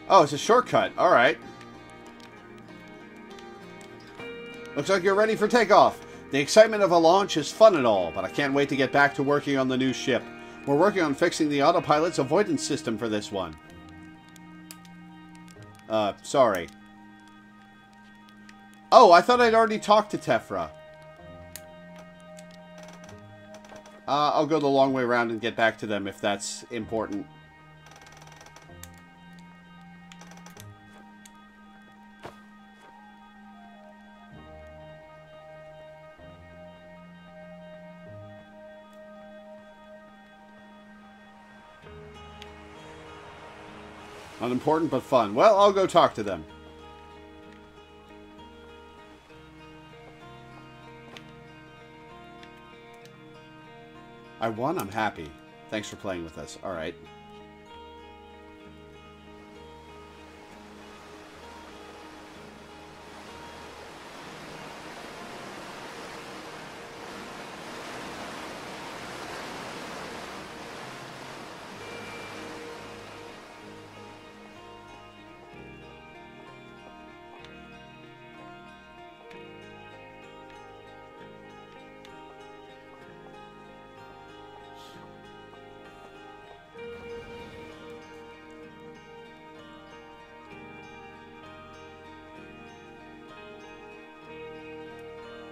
Oh, it's a shortcut. Alright. Looks like you're ready for takeoff. The excitement of a launch is fun and all, but I can't wait to get back to working on the new ship. We're working on fixing the autopilot's avoidance system for this one. Sorry. Oh, I thought I'd already talked to Tephra. I'll go the long way around and get back to them if that's important. Unimportant but fun. Well, I'll go talk to them. I won, I'm happy. Thanks for playing with us. Alright.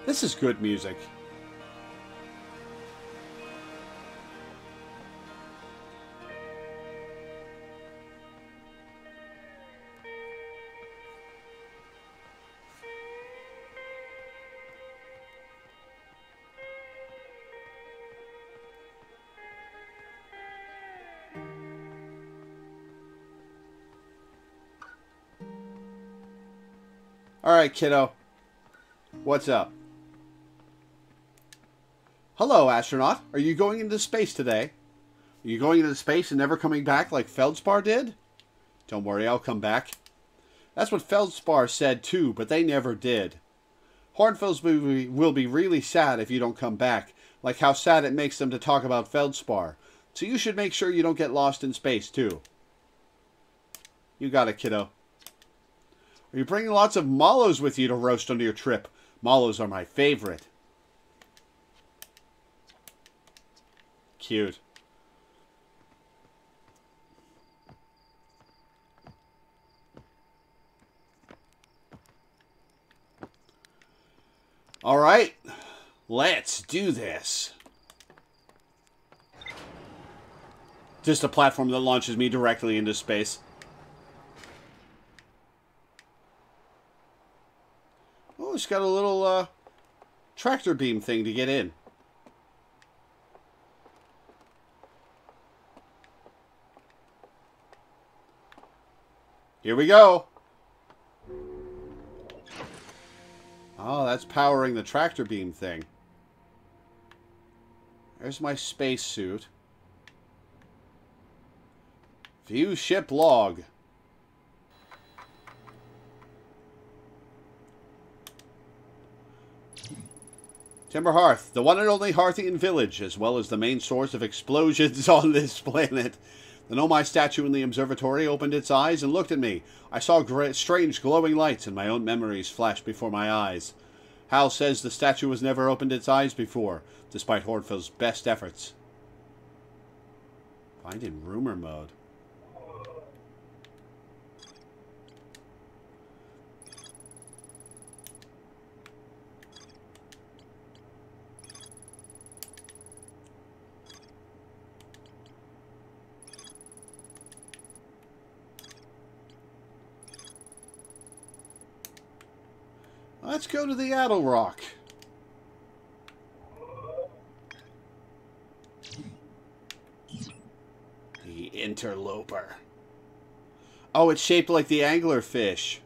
This is good music. All right, kiddo. What's up? Hello, astronaut. Are you going into space today? Are you going into space and never coming back like Feldspar did? Don't worry, I'll come back. That's what Feldspar said too, but they never did. Hornfels will be really sad if you don't come back, like how sad it makes them to talk about Feldspar. So you should make sure you don't get lost in space too. You got it, kiddo. Are you bringing lots of mallows with you to roast on your trip? Mallows are my favorite. Cute. All right, let's do this. Just a platform that launches me directly into space. Oh, it's got a little tractor beam thing to get in. Here we go. Oh, that's powering the tractor beam thing. There's my spacesuit. View ship log. Timber Hearth, the one and only Hearthian village, as well as the main source of explosions on this planet. The Nomy statue in the observatory opened its eyes and looked at me. I saw strange glowing lights and my own memories flashed before my eyes. Hal says the statue has never opened its eyes before, despite Hornfield's best efforts. Find in rumor mode. Let's go to the Addle Rock. The Interloper. Oh, it's shaped like the Anglerfish.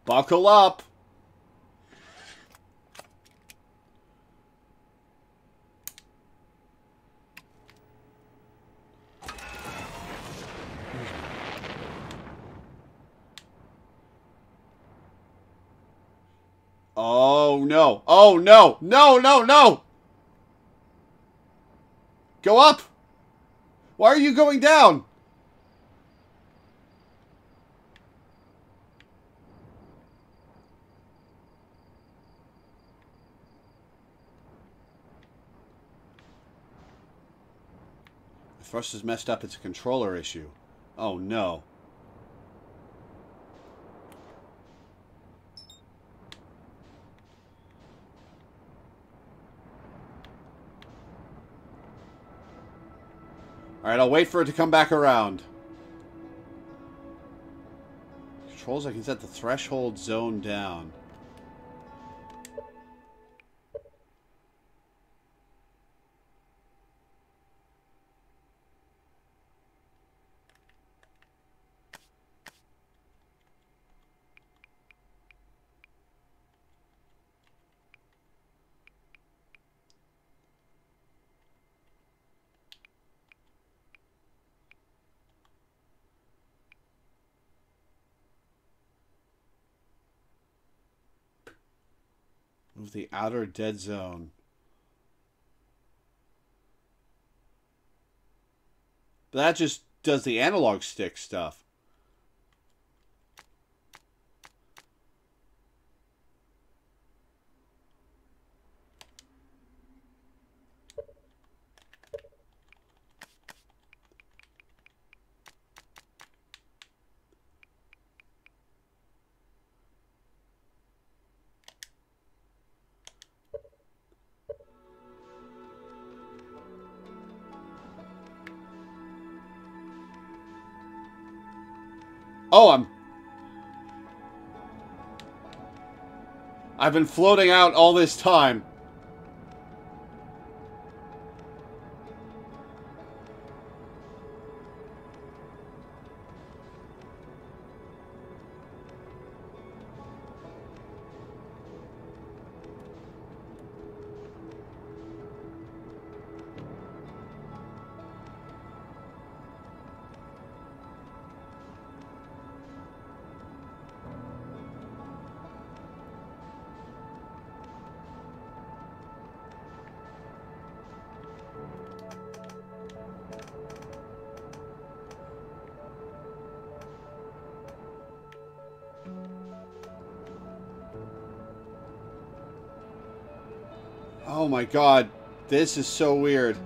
Buckle up. Oh, no. Oh, no. No, no, no. Go up. Why are you going down? The thrust is messed up. It's a controller issue. Oh, no. Alright, I'll wait for it to come back around. Controls, I can set the threshold zone down. Move the outer dead zone. But that just does the analog stick stuff. Oh, I've been floating out all this time. Oh my god, this is so weird.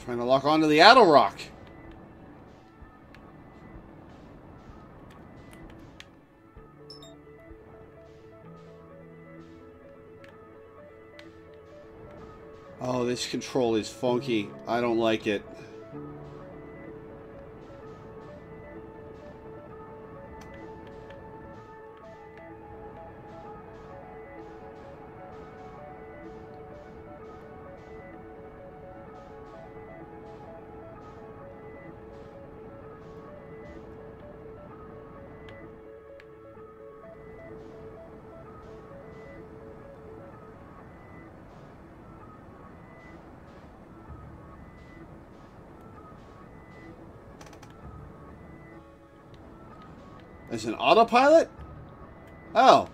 Trying to lock onto the Addle Rock. Oh, this control is funky. I don't like it. As an autopilot? Oh.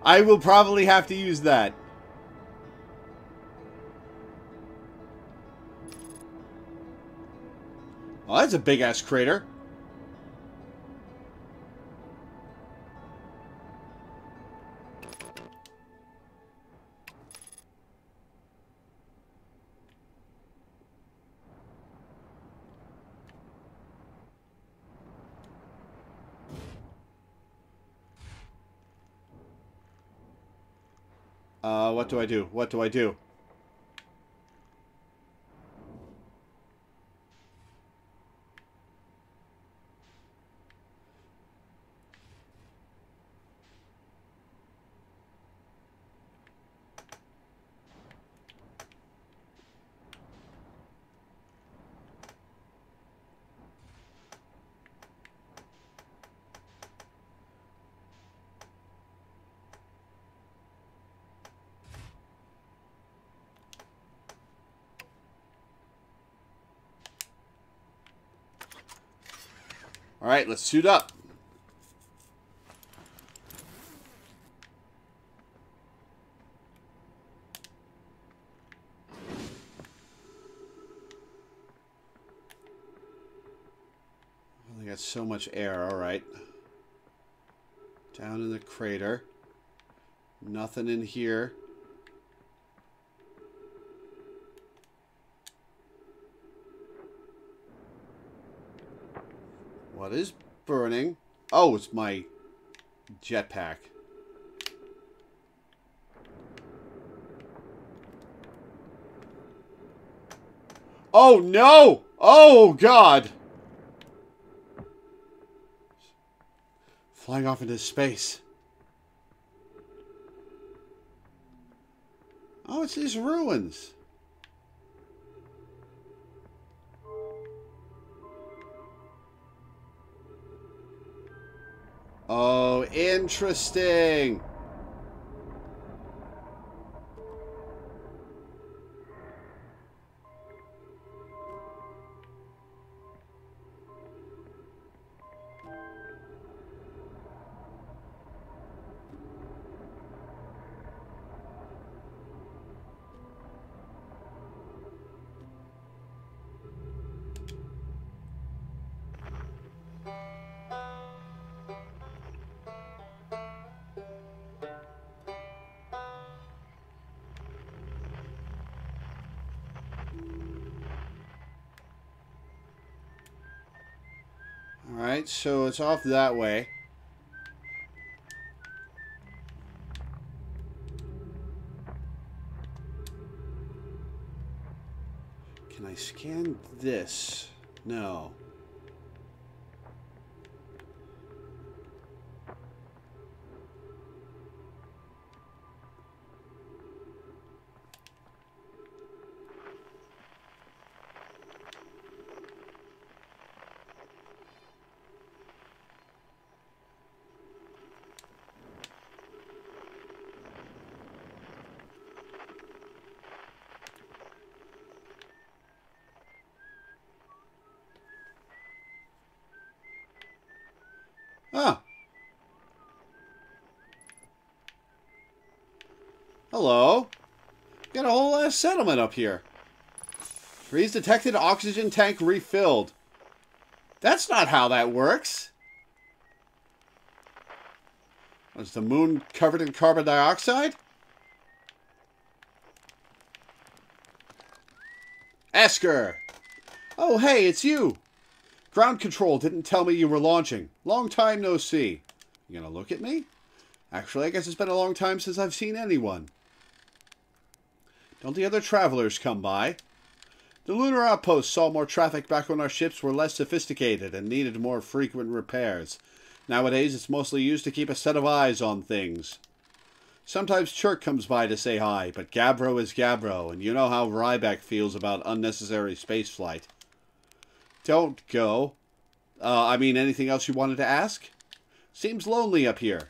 I will probably have to use that. Oh, that's a big-ass crater. What do I do? What do I do? Alright, let's suit up. I got so much air, alright. Down in the crater. Nothing in here. What is burning? Oh, it's my jetpack. Oh, no! Oh, God! Flying off into space. Oh, it's these ruins. Oh, interesting. Alright, so it's off that way. Can I scan this? No. Ah. Hello. Got a whole ass settlement up here. Freeze detected, oxygen tank refilled. That's not how that works. Was the moon covered in carbon dioxide? Esker! Oh, hey, it's you! Ground control didn't tell me you were launching. Long time no see. You gonna look at me? Actually, I guess it's been a long time since I've seen anyone. Don't the other travelers come by? The Lunar Outpost saw more traffic back when our ships were less sophisticated and needed more frequent repairs. Nowadays, it's mostly used to keep a set of eyes on things. Sometimes Chirk comes by to say hi, but Gabbro is Gabbro, and you know how Ryback feels about unnecessary spaceflight. Don't go. Anything else you wanted to ask? Seems lonely up here.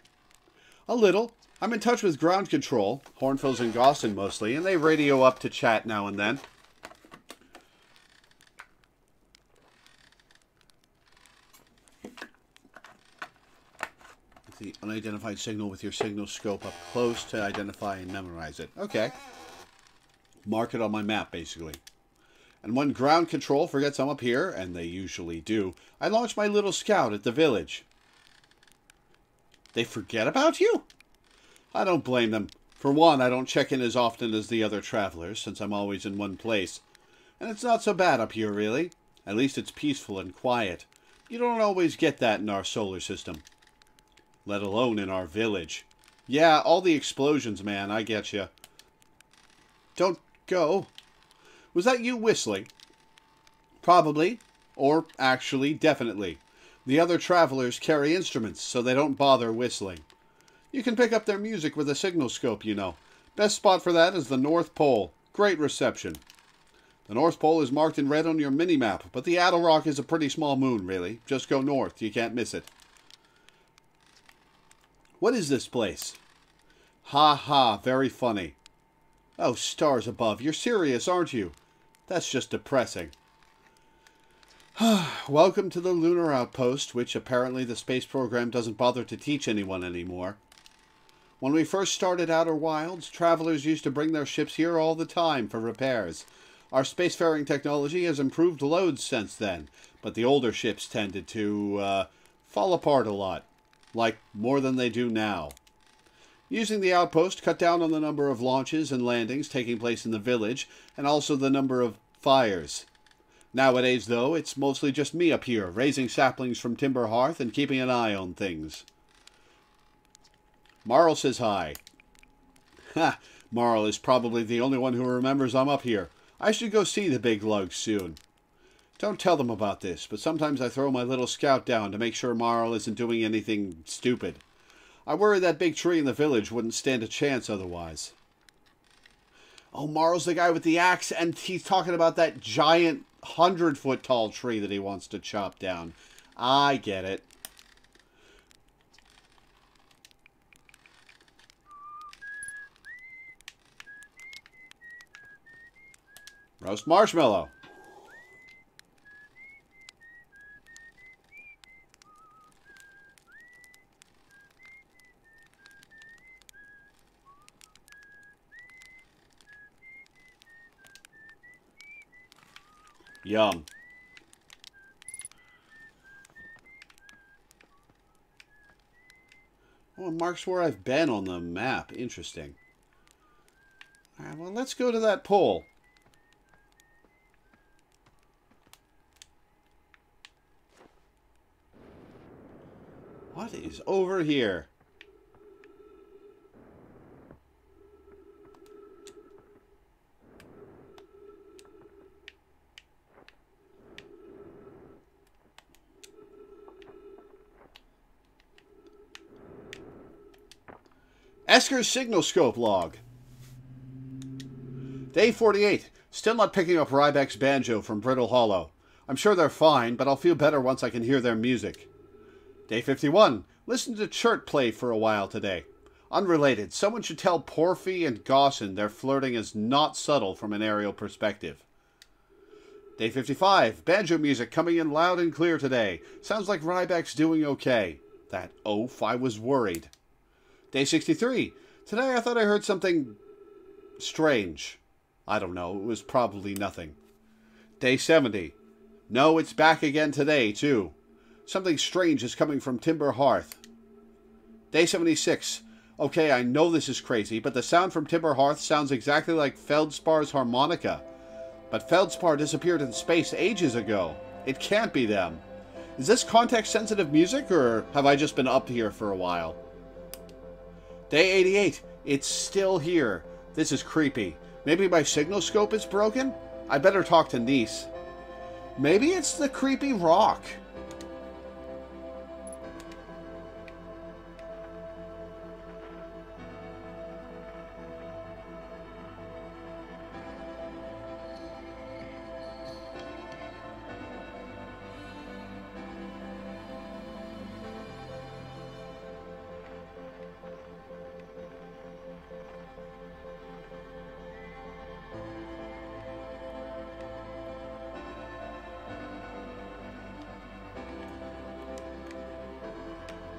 A little. I'm in touch with ground control, Hornfels and Gosson mostly, and they radio up to chat now and then. The unidentified signal with your signal scope up close to identify and memorize it. Okay. Mark it on my map, basically. And when ground control forgets I'm up here, and they usually do, I launch my little scout at the village. They forget about you? I don't blame them. For one, I don't check in as often as the other travelers, since I'm always in one place. And it's not so bad up here, really. At least it's peaceful and quiet. You don't always get that in our solar system. Let alone in our village. Yeah, all the explosions, man, I get you. Don't go. Was that you whistling? Probably. Or, actually, definitely. The other travelers carry instruments, so they don't bother whistling. You can pick up their music with a signal scope, you know. Best spot for that is the North Pole. Great reception. The North Pole is marked in red on your mini-map, but the Attlerock is a pretty small moon, really. Just go north. You can't miss it. What is this place? Ha ha, very funny. Oh, stars above, you're serious, aren't you? That's just depressing. Welcome to the Lunar Outpost, which apparently the space program doesn't bother to teach anyone anymore. When we first started Outer Wilds, travelers used to bring their ships here all the time for repairs. Our spacefaring technology has improved loads since then, but the older ships tended to fall apart a lot. Like, more than they do now. Using the outpost cut down on the number of launches and landings taking place in the village, and also the number of fires. Nowadays, though, it's mostly just me up here, raising saplings from Timber Hearth and keeping an eye on things. Marl says hi. Ha! Marl is probably the only one who remembers I'm up here. I should go see the big lugs soon. Don't tell them about this, but sometimes I throw my little scout down to make sure Marl isn't doing anything stupid. I worry that big tree in the village wouldn't stand a chance otherwise. Oh, Marl's the guy with the axe, and he's talking about that giant 100-foot tall tree that he wants to chop down. I get it. Roast marshmallow. Yum. Oh, it marks where I've been on the map. Interesting. Alright, well, let's go to that pole. What is over here? Esker's signal scope log. Day 48. Still not picking up Ryback's banjo from Brittle Hollow. I'm sure they're fine, but I'll feel better once I can hear their music. Day 51. Listen to Chert play for a while today. Unrelated. Someone should tell Porphy and Gosson their flirting is not subtle from an aerial perspective. Day 55. Banjo music coming in loud and clear today. Sounds like Ryback's doing okay. That oaf, I was worried. Day 63. Today I thought I heard something strange. I don't know. It was probably nothing. Day 70. No, it's back again today, too. Something strange is coming from Timber Hearth. Day 76. Okay, I know this is crazy, but the sound from Timber Hearth sounds exactly like Feldspar's harmonica. But Feldspar disappeared in space ages ago. It can't be them. Is this context-sensitive music, or have I just been up here for a while? Day 88. It's still here. This is creepy. Maybe my signal scope is broken? I better talk to Niece. Maybe it's the creepy rock.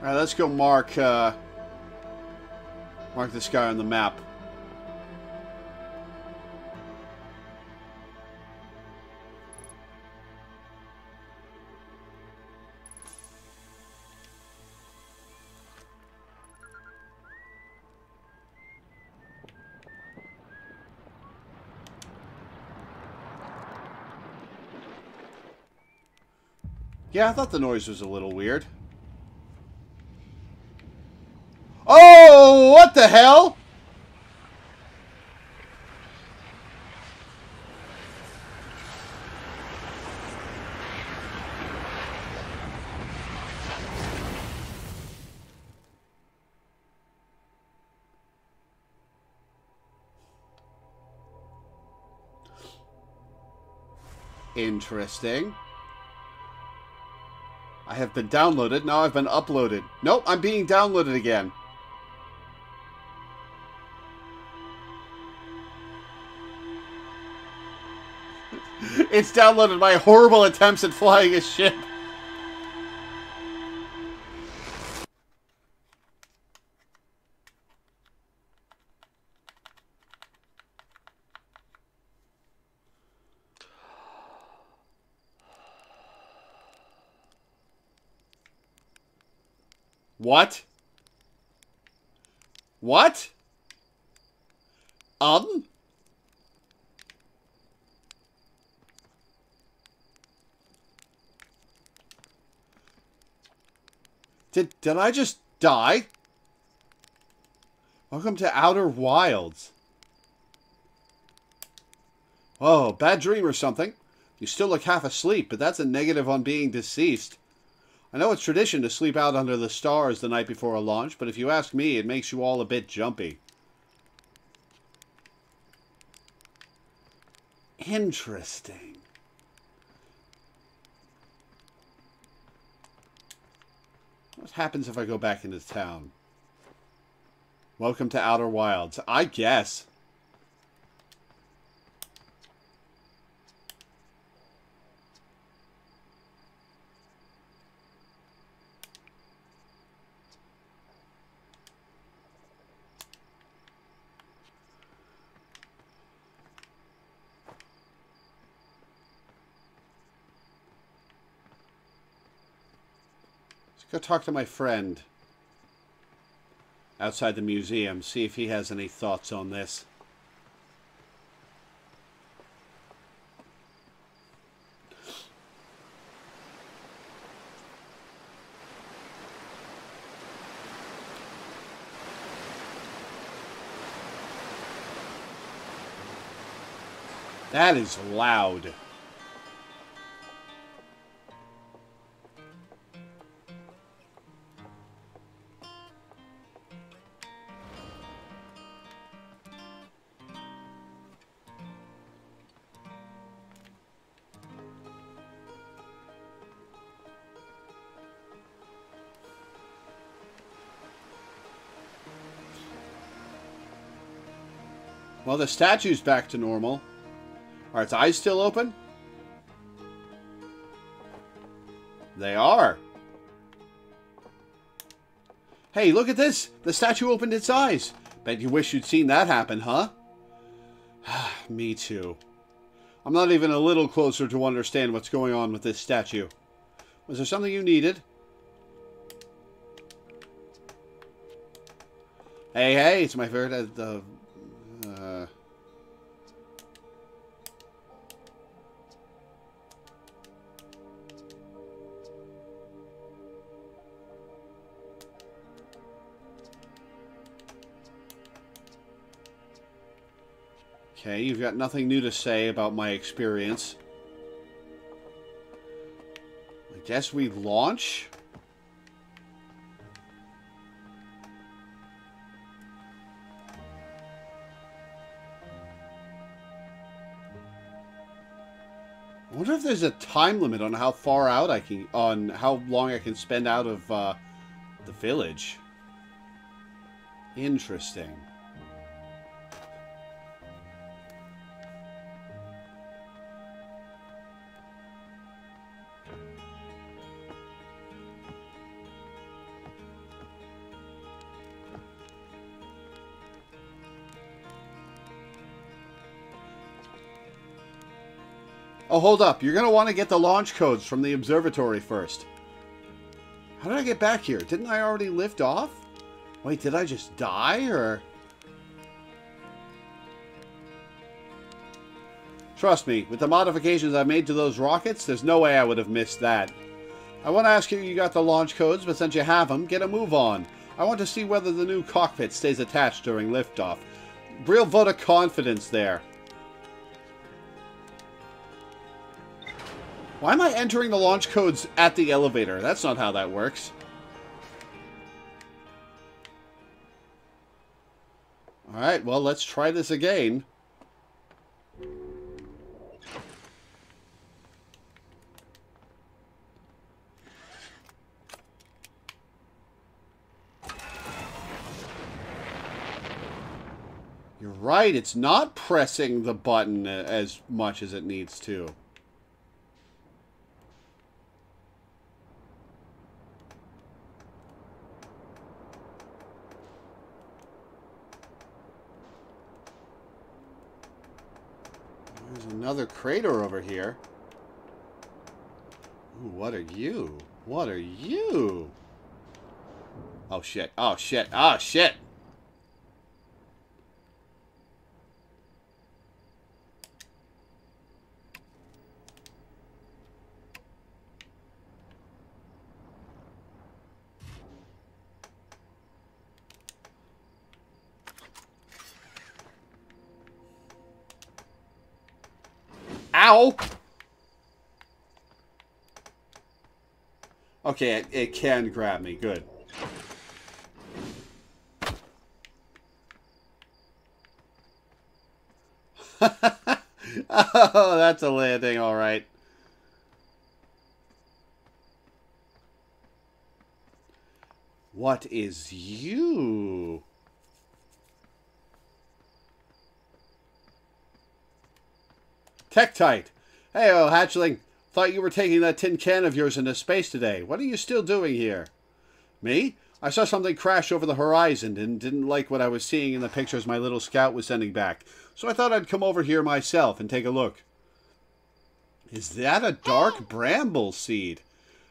Alright, let's go mark this guy on the map. Yeah, I thought the noise was a little weird. Oh, what the hell? Interesting. I have been downloaded. Now I've been uploaded. Nope, I'm being downloaded again. It's downloaded my horrible attempts at flying a ship. What? What? Did I just die? Welcome to Outer Wilds. Oh, bad dream or something. You still look half asleep, but that's a negative on being deceased. I know it's tradition to sleep out under the stars the night before a launch, but if you ask me, it makes you all a bit jumpy. Interesting. What happens if I go back into town? Welcome to Outer Wilds. I guess. Go talk to my friend outside the museum, see if he has any thoughts on this. That is loud. Well, the statue's back to normal. Are its eyes still open? They are. Hey, look at this! The statue opened its eyes. Bet you wish you'd seen that happen, huh? Me too. I'm not even a little closer to understand what's going on with this statue. Was there something you needed? Hey, hey, it's my favorite. Okay, you've got nothing new to say about my experience. I guess we launch? I wonder if there's a time limit on how far out I can, on how long I can spend out of the village. Interesting. Oh, hold up. You're going to want to get the launch codes from the observatory first. How did I get back here? Didn't I already lift off? Wait, did I just die, or...? Trust me, with the modifications I made to those rockets, there's no way I would have missed that. I want to ask you got the launch codes, but since you have them, get a move on. I want to see whether the new cockpit stays attached during liftoff. Real vote of confidence there. Why am I entering the launch codes at the elevator? That's not how that works. Alright, well, let's try this again. You're right, it's not pressing the button as much as it needs to. There's another crater over here. Ooh, what are you? What are you? Oh shit, oh shit, oh shit! Ow! Okay, it can grab me. Good. Oh, that's a landing, alright. What is you? Tektite! Hey-oh, hatchling. Thought you were taking that tin can of yours into space today. What are you still doing here? Me? I saw something crash over the horizon and didn't like what I was seeing in the pictures my little scout was sending back. So I thought I'd come over here myself and take a look. Is that a dark bramble seed?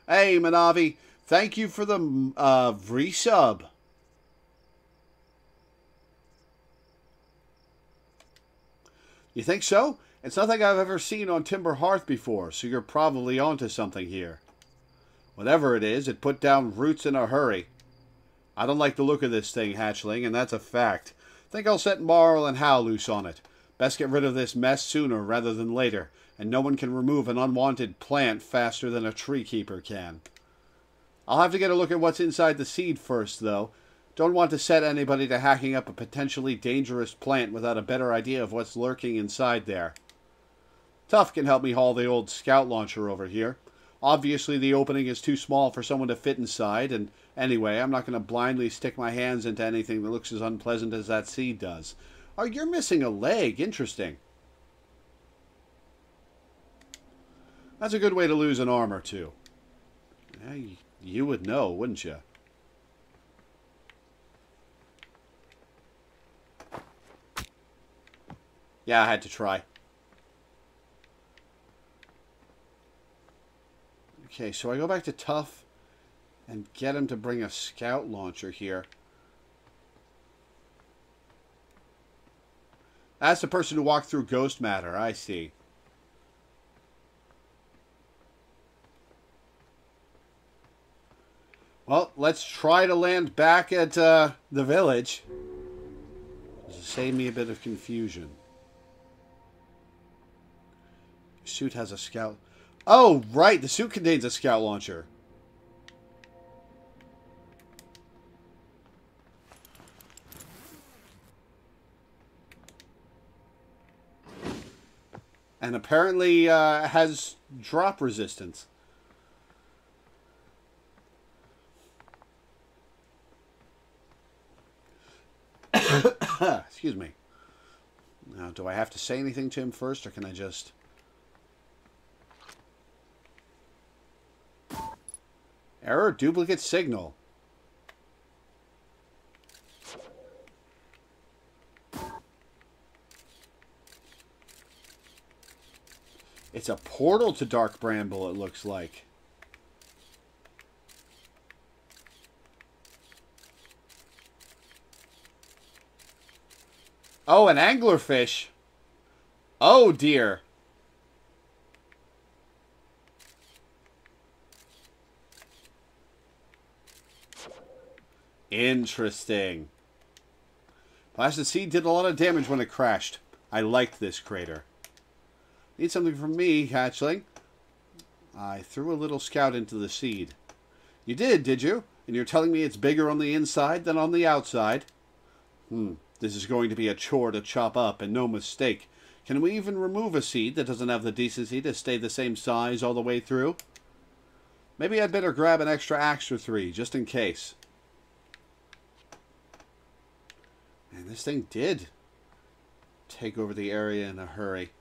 Hey, Manavi. Thank you for the resub. You think so? It's nothing I've ever seen on Timber Hearth before, so you're probably onto something here. Whatever it is, it put down roots in a hurry. I don't like the look of this thing, hatchling, and that's a fact. Think I'll set Marl and Hal loose on it. Best get rid of this mess sooner rather than later, and no one can remove an unwanted plant faster than a tree keeper can. I'll have to get a look at what's inside the seed first, though. Don't want to set anybody to hacking up a potentially dangerous plant without a better idea of what's lurking inside there. Tuff can help me haul the old scout launcher over here. Obviously, the opening is too small for someone to fit inside, and anyway, I'm not going to blindly stick my hands into anything that looks as unpleasant as that seed does. Oh, you're missing a leg. Interesting. That's a good way to lose an arm or two. Yeah, you would know, wouldn't you? Yeah, I had to try. Okay, so I go back to Tough and get him to bring a scout launcher here. That's the person who walked through Ghost Matter. I see. Well, let's try to land back at the village. This will save me a bit of confusion. Your suit has a scout... Oh, right. The suit contains a scout launcher. And apparently has drop resistance. Excuse me. Now, do I have to say anything to him first, or can I just... Error, duplicate signal. It's a portal to Dark Bramble, it looks like. Oh, an anglerfish. Oh, dear. Interesting. Blasted Seed did a lot of damage when it crashed. I liked this crater. Need something from me, hatchling. I threw a little scout into the seed. You did you? And you're telling me it's bigger on the inside than on the outside? This is going to be a chore to chop up, and no mistake. Can we even remove a seed that doesn't have the decency to stay the same size all the way through? Maybe I'd better grab an extra axe or 3, just in case. And this thing did take over the area in a hurry.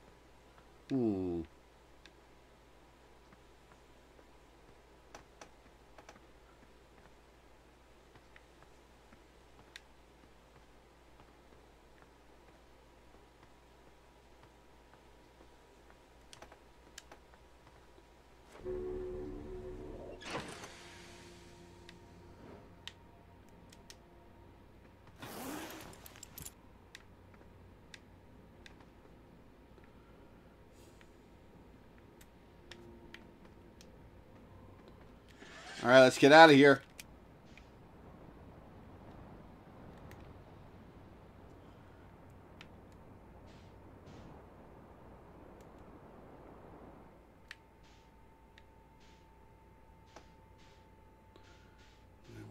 Alright, let's get out of here.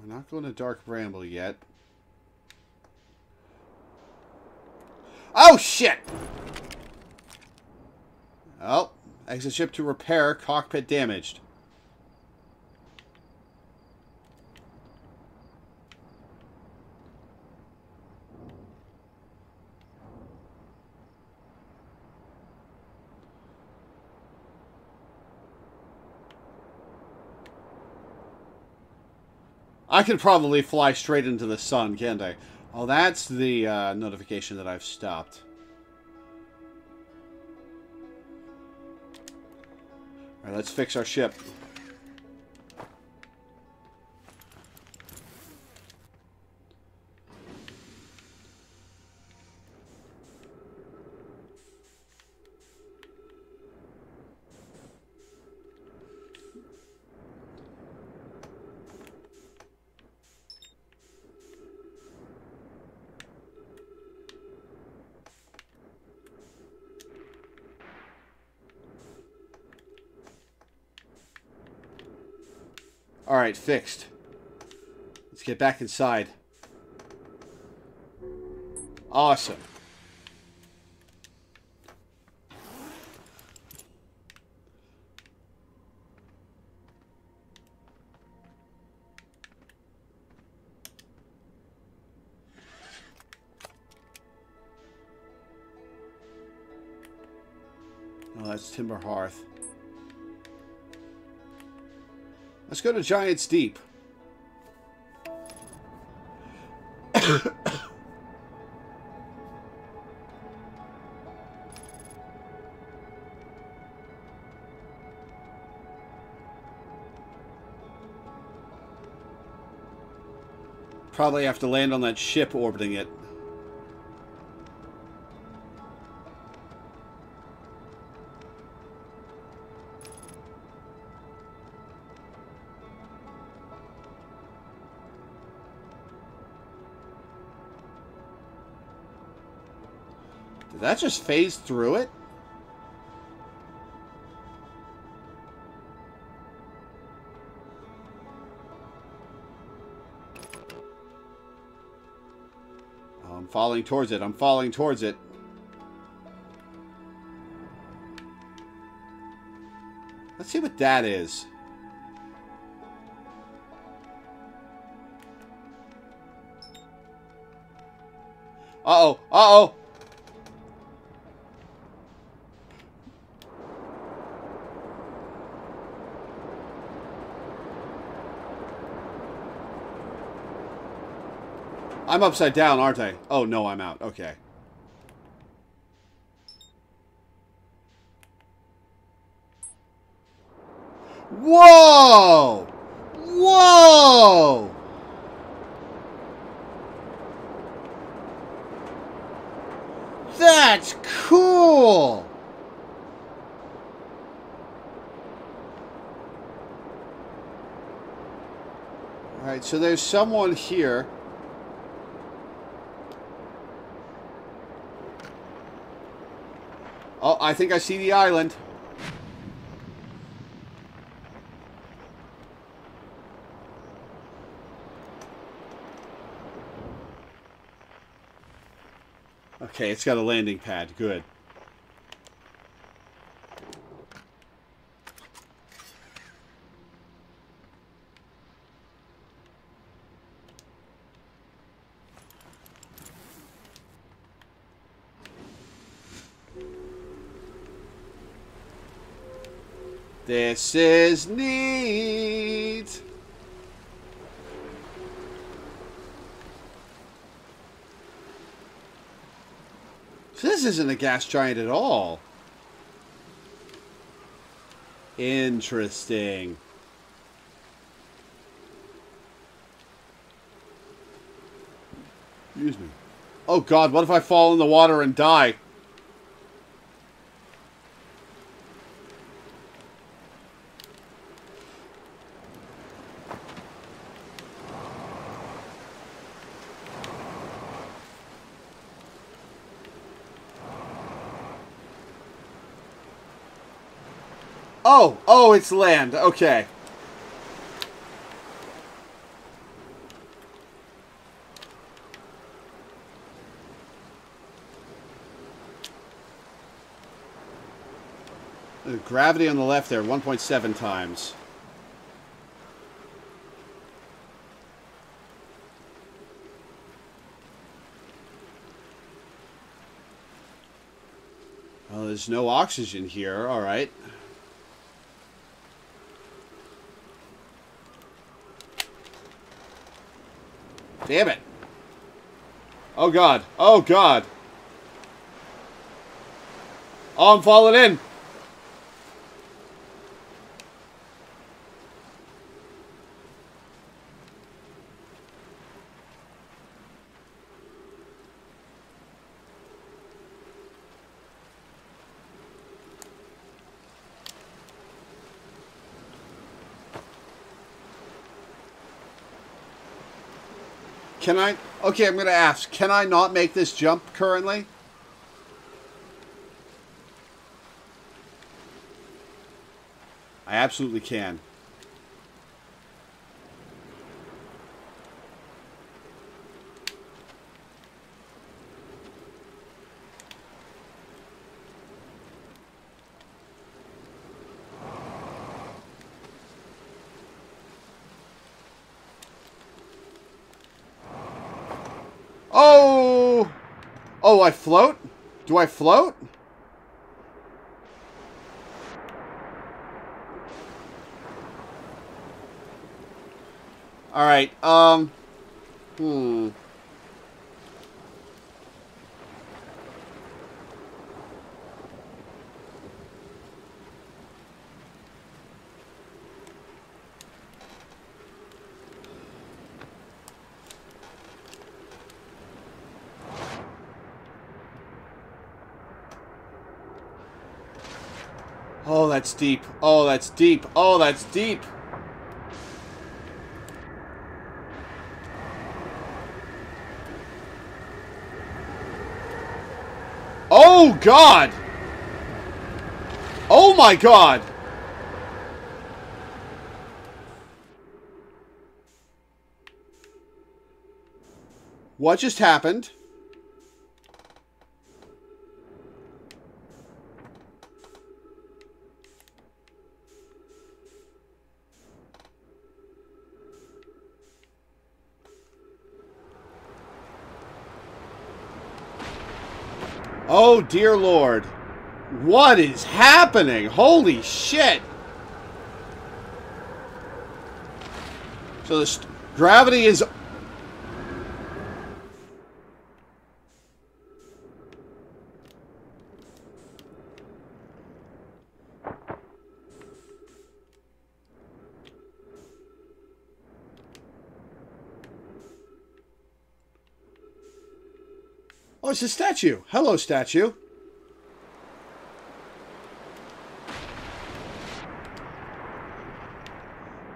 We're not going to Dark Bramble yet. Oh, shit! Oh, exit ship to repair, cockpit damaged. I could probably fly straight into the sun, can't I? Oh, that's the notification that I've stopped. Alright, let's fix our ship. Alright, fixed. Let's get back inside. Awesome. Oh, that's Timber Hearth. Let's go to Giant's Deep. Probably have to land on that ship orbiting it. Did that just phase through it? Oh, I'm falling towards it. I'm falling towards it. Let's see what that is. Uh-oh. Uh-oh. I'm upside down, aren't I? Oh, no, I'm out. Okay. Whoa! Whoa! That's cool! Alright, so there's someone here. Oh, I think I see the island. Okay, it's got a landing pad. Good. This is neat. This isn't a gas giant at all. Interesting. Excuse me. Oh God, what if I fall in the water and die? Oh, it's land. Okay. The gravity on the left there, 1.7 times. Well, there's no oxygen here. All right. Damn it. Oh, God. Oh, God. Oh, I'm falling in. Can I? Okay, I'm going to ask. Can I not make this jump currently? I absolutely can. Oh! Oh, I float? Do I float? Alright, Oh, that's deep. Oh, that's deep. Oh, that's deep. Oh, God! Oh, my God! What just happened? Oh, dear Lord. What is happening? Holy shit. So the gravity is... Oh, it's a statue. Hello, statue.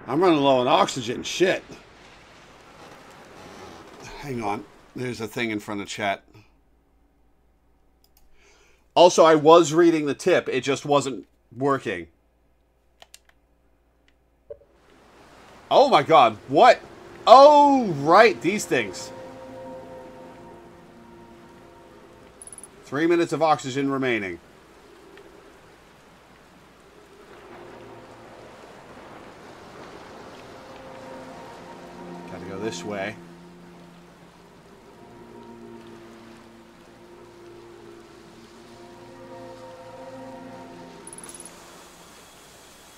I'm running low on oxygen. Shit. Hang on. There's a thing in front of chat. Also, I was reading the tip. It just wasn't working. Oh my God. What? Oh, right. These things. 3 minutes of oxygen remaining. Gotta go this way.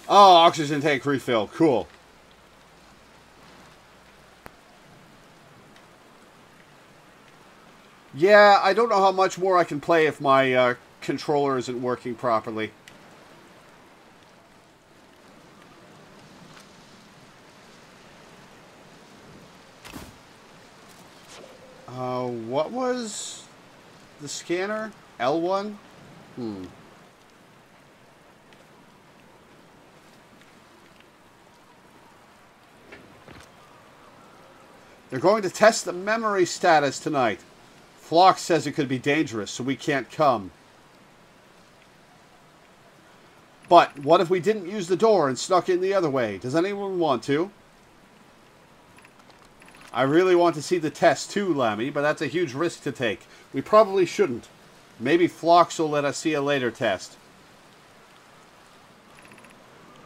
Oh, oxygen tank refill. Cool. Yeah, I don't know how much more I can play if my controller isn't working properly. What was the scanner? L1? They're going to test the memory status tonight. Flock says it could be dangerous, so we can't come. But what if we didn't use the door and snuck in the other way? Does anyone want to? I really want to see the test too, Lammy, but that's a huge risk to take. We probably shouldn't. Maybe Phlox will let us see a later test.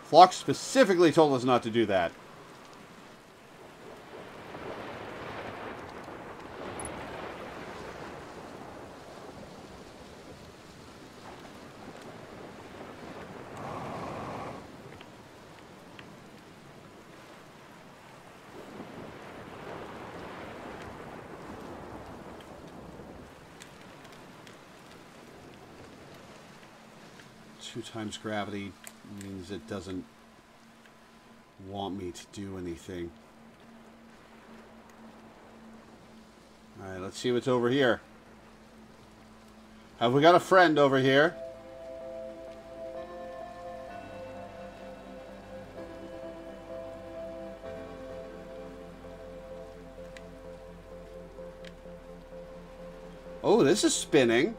Phlox specifically told us not to do that. Two times gravity means it doesn't want me to do anything. Alright, let's see what's over here. Have we got a friend over here? Oh, this is spinning.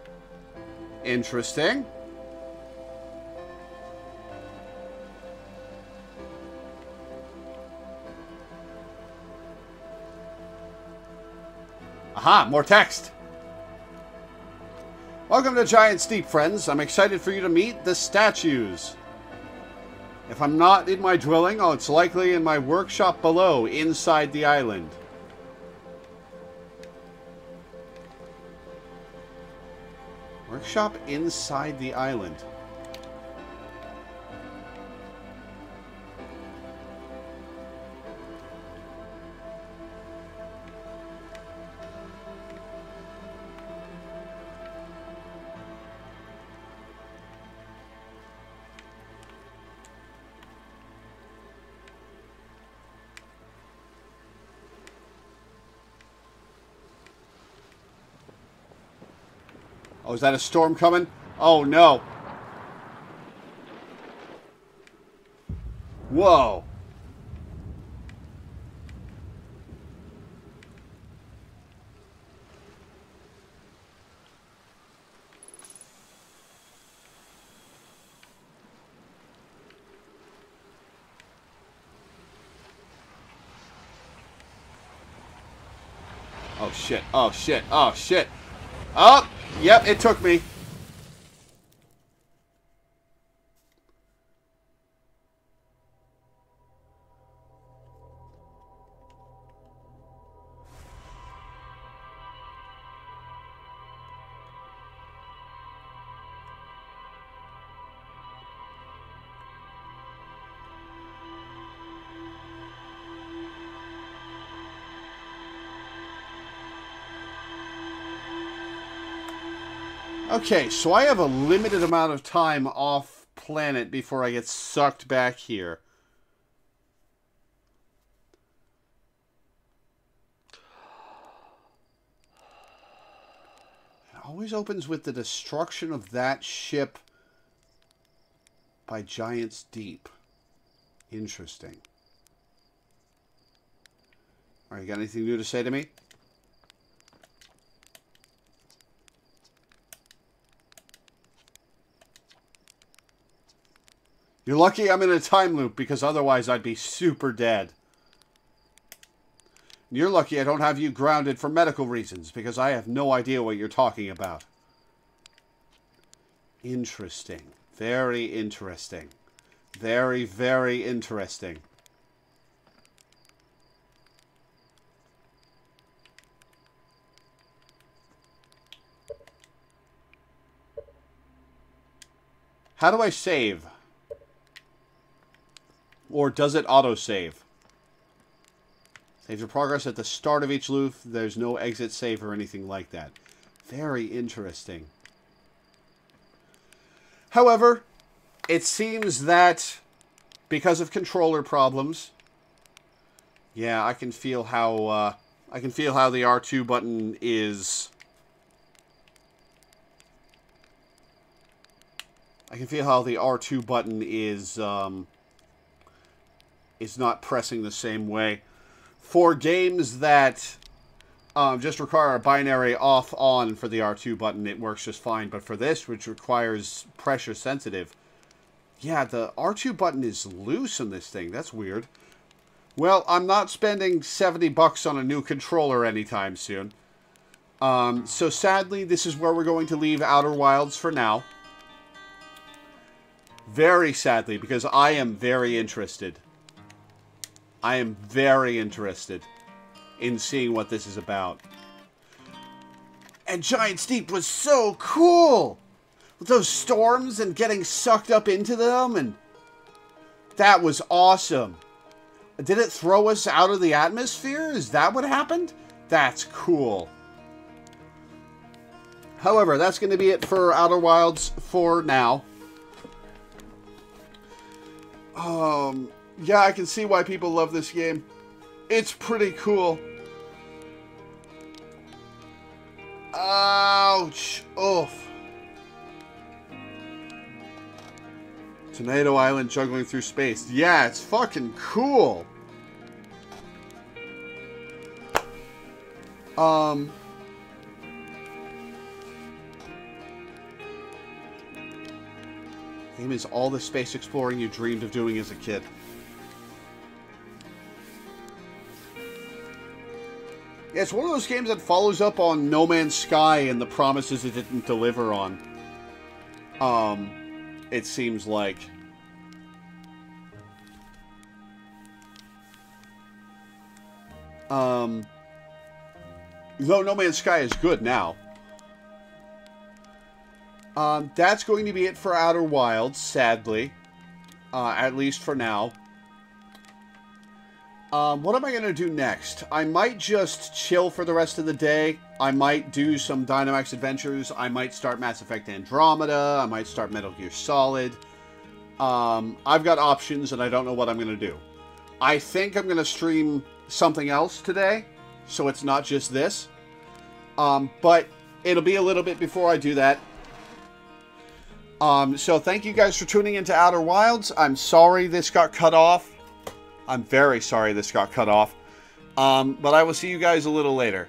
Interesting. Aha, more text. Welcome to Giant Steep, friends. I'm excited for you to meet the statues. If I'm not in my dwelling, oh, it's likely in my workshop below, inside the island. Workshop inside the island. Oh, is that a storm coming? Oh, no. Whoa. Oh shit, oh shit, oh shit. Oh, yep, it took me. Okay, so I have a limited amount of time off planet before I get sucked back here. It always opens with the destruction of that ship by Giants Deep. Interesting. Alright, you got anything new to say to me? You're lucky I'm in a time loop, because otherwise I'd be super dead. You're lucky I don't have you grounded for medical reasons, because I have no idea what you're talking about. Interesting. Very interesting. Very, very interesting. How do I save? Or does it auto-save? Save your progress at the start of each loop. There's no exit save or anything like that. Very interesting. However, it seems that because of controller problems, yeah, I can feel how the R2 button is. I can feel how the R2 button is not pressing the same way. For games that just require a binary off-on for the R2 button, it works just fine. But for this, which requires pressure sensitive, yeah, the R2 button is loose in this thing. That's weird. Well, I'm not spending $70 on a new controller anytime soon. So sadly, this is where we're going to leave Outer Wilds for now. Very sadly, because I am very interested. I am very interested in seeing what this is about. And Giants Deep was so cool! With those storms and getting sucked up into them, and that was awesome. Did it throw us out of the atmosphere? Is that what happened? That's cool. However, that's going to be it for Outer Wilds for now. Yeah, I can see why people love this game. It's pretty cool. Ouch. Oof. Tomato Island juggling through space. Yeah, it's fucking cool. Game is all the space exploring you dreamed of doing as a kid. Yeah, it's one of those games that follows up on No Man's Sky and the promises it didn't deliver on. It seems like. Though No Man's Sky is good now. That's going to be it for Outer Wilds, sadly. At least for now. What am I going to do next? I might just chill for the rest of the day. I might do some Dynamax Adventures. I might start Mass Effect Andromeda. I might start Metal Gear Solid. I've got options, and I don't know what I'm going to do. I think I'm going to stream something else today, so it's not just this. But it'll be a little bit before I do that. So thank you guys for tuning into Outer Wilds. I'm sorry this got cut off. I'm very sorry this got cut off. But I will see you guys a little later.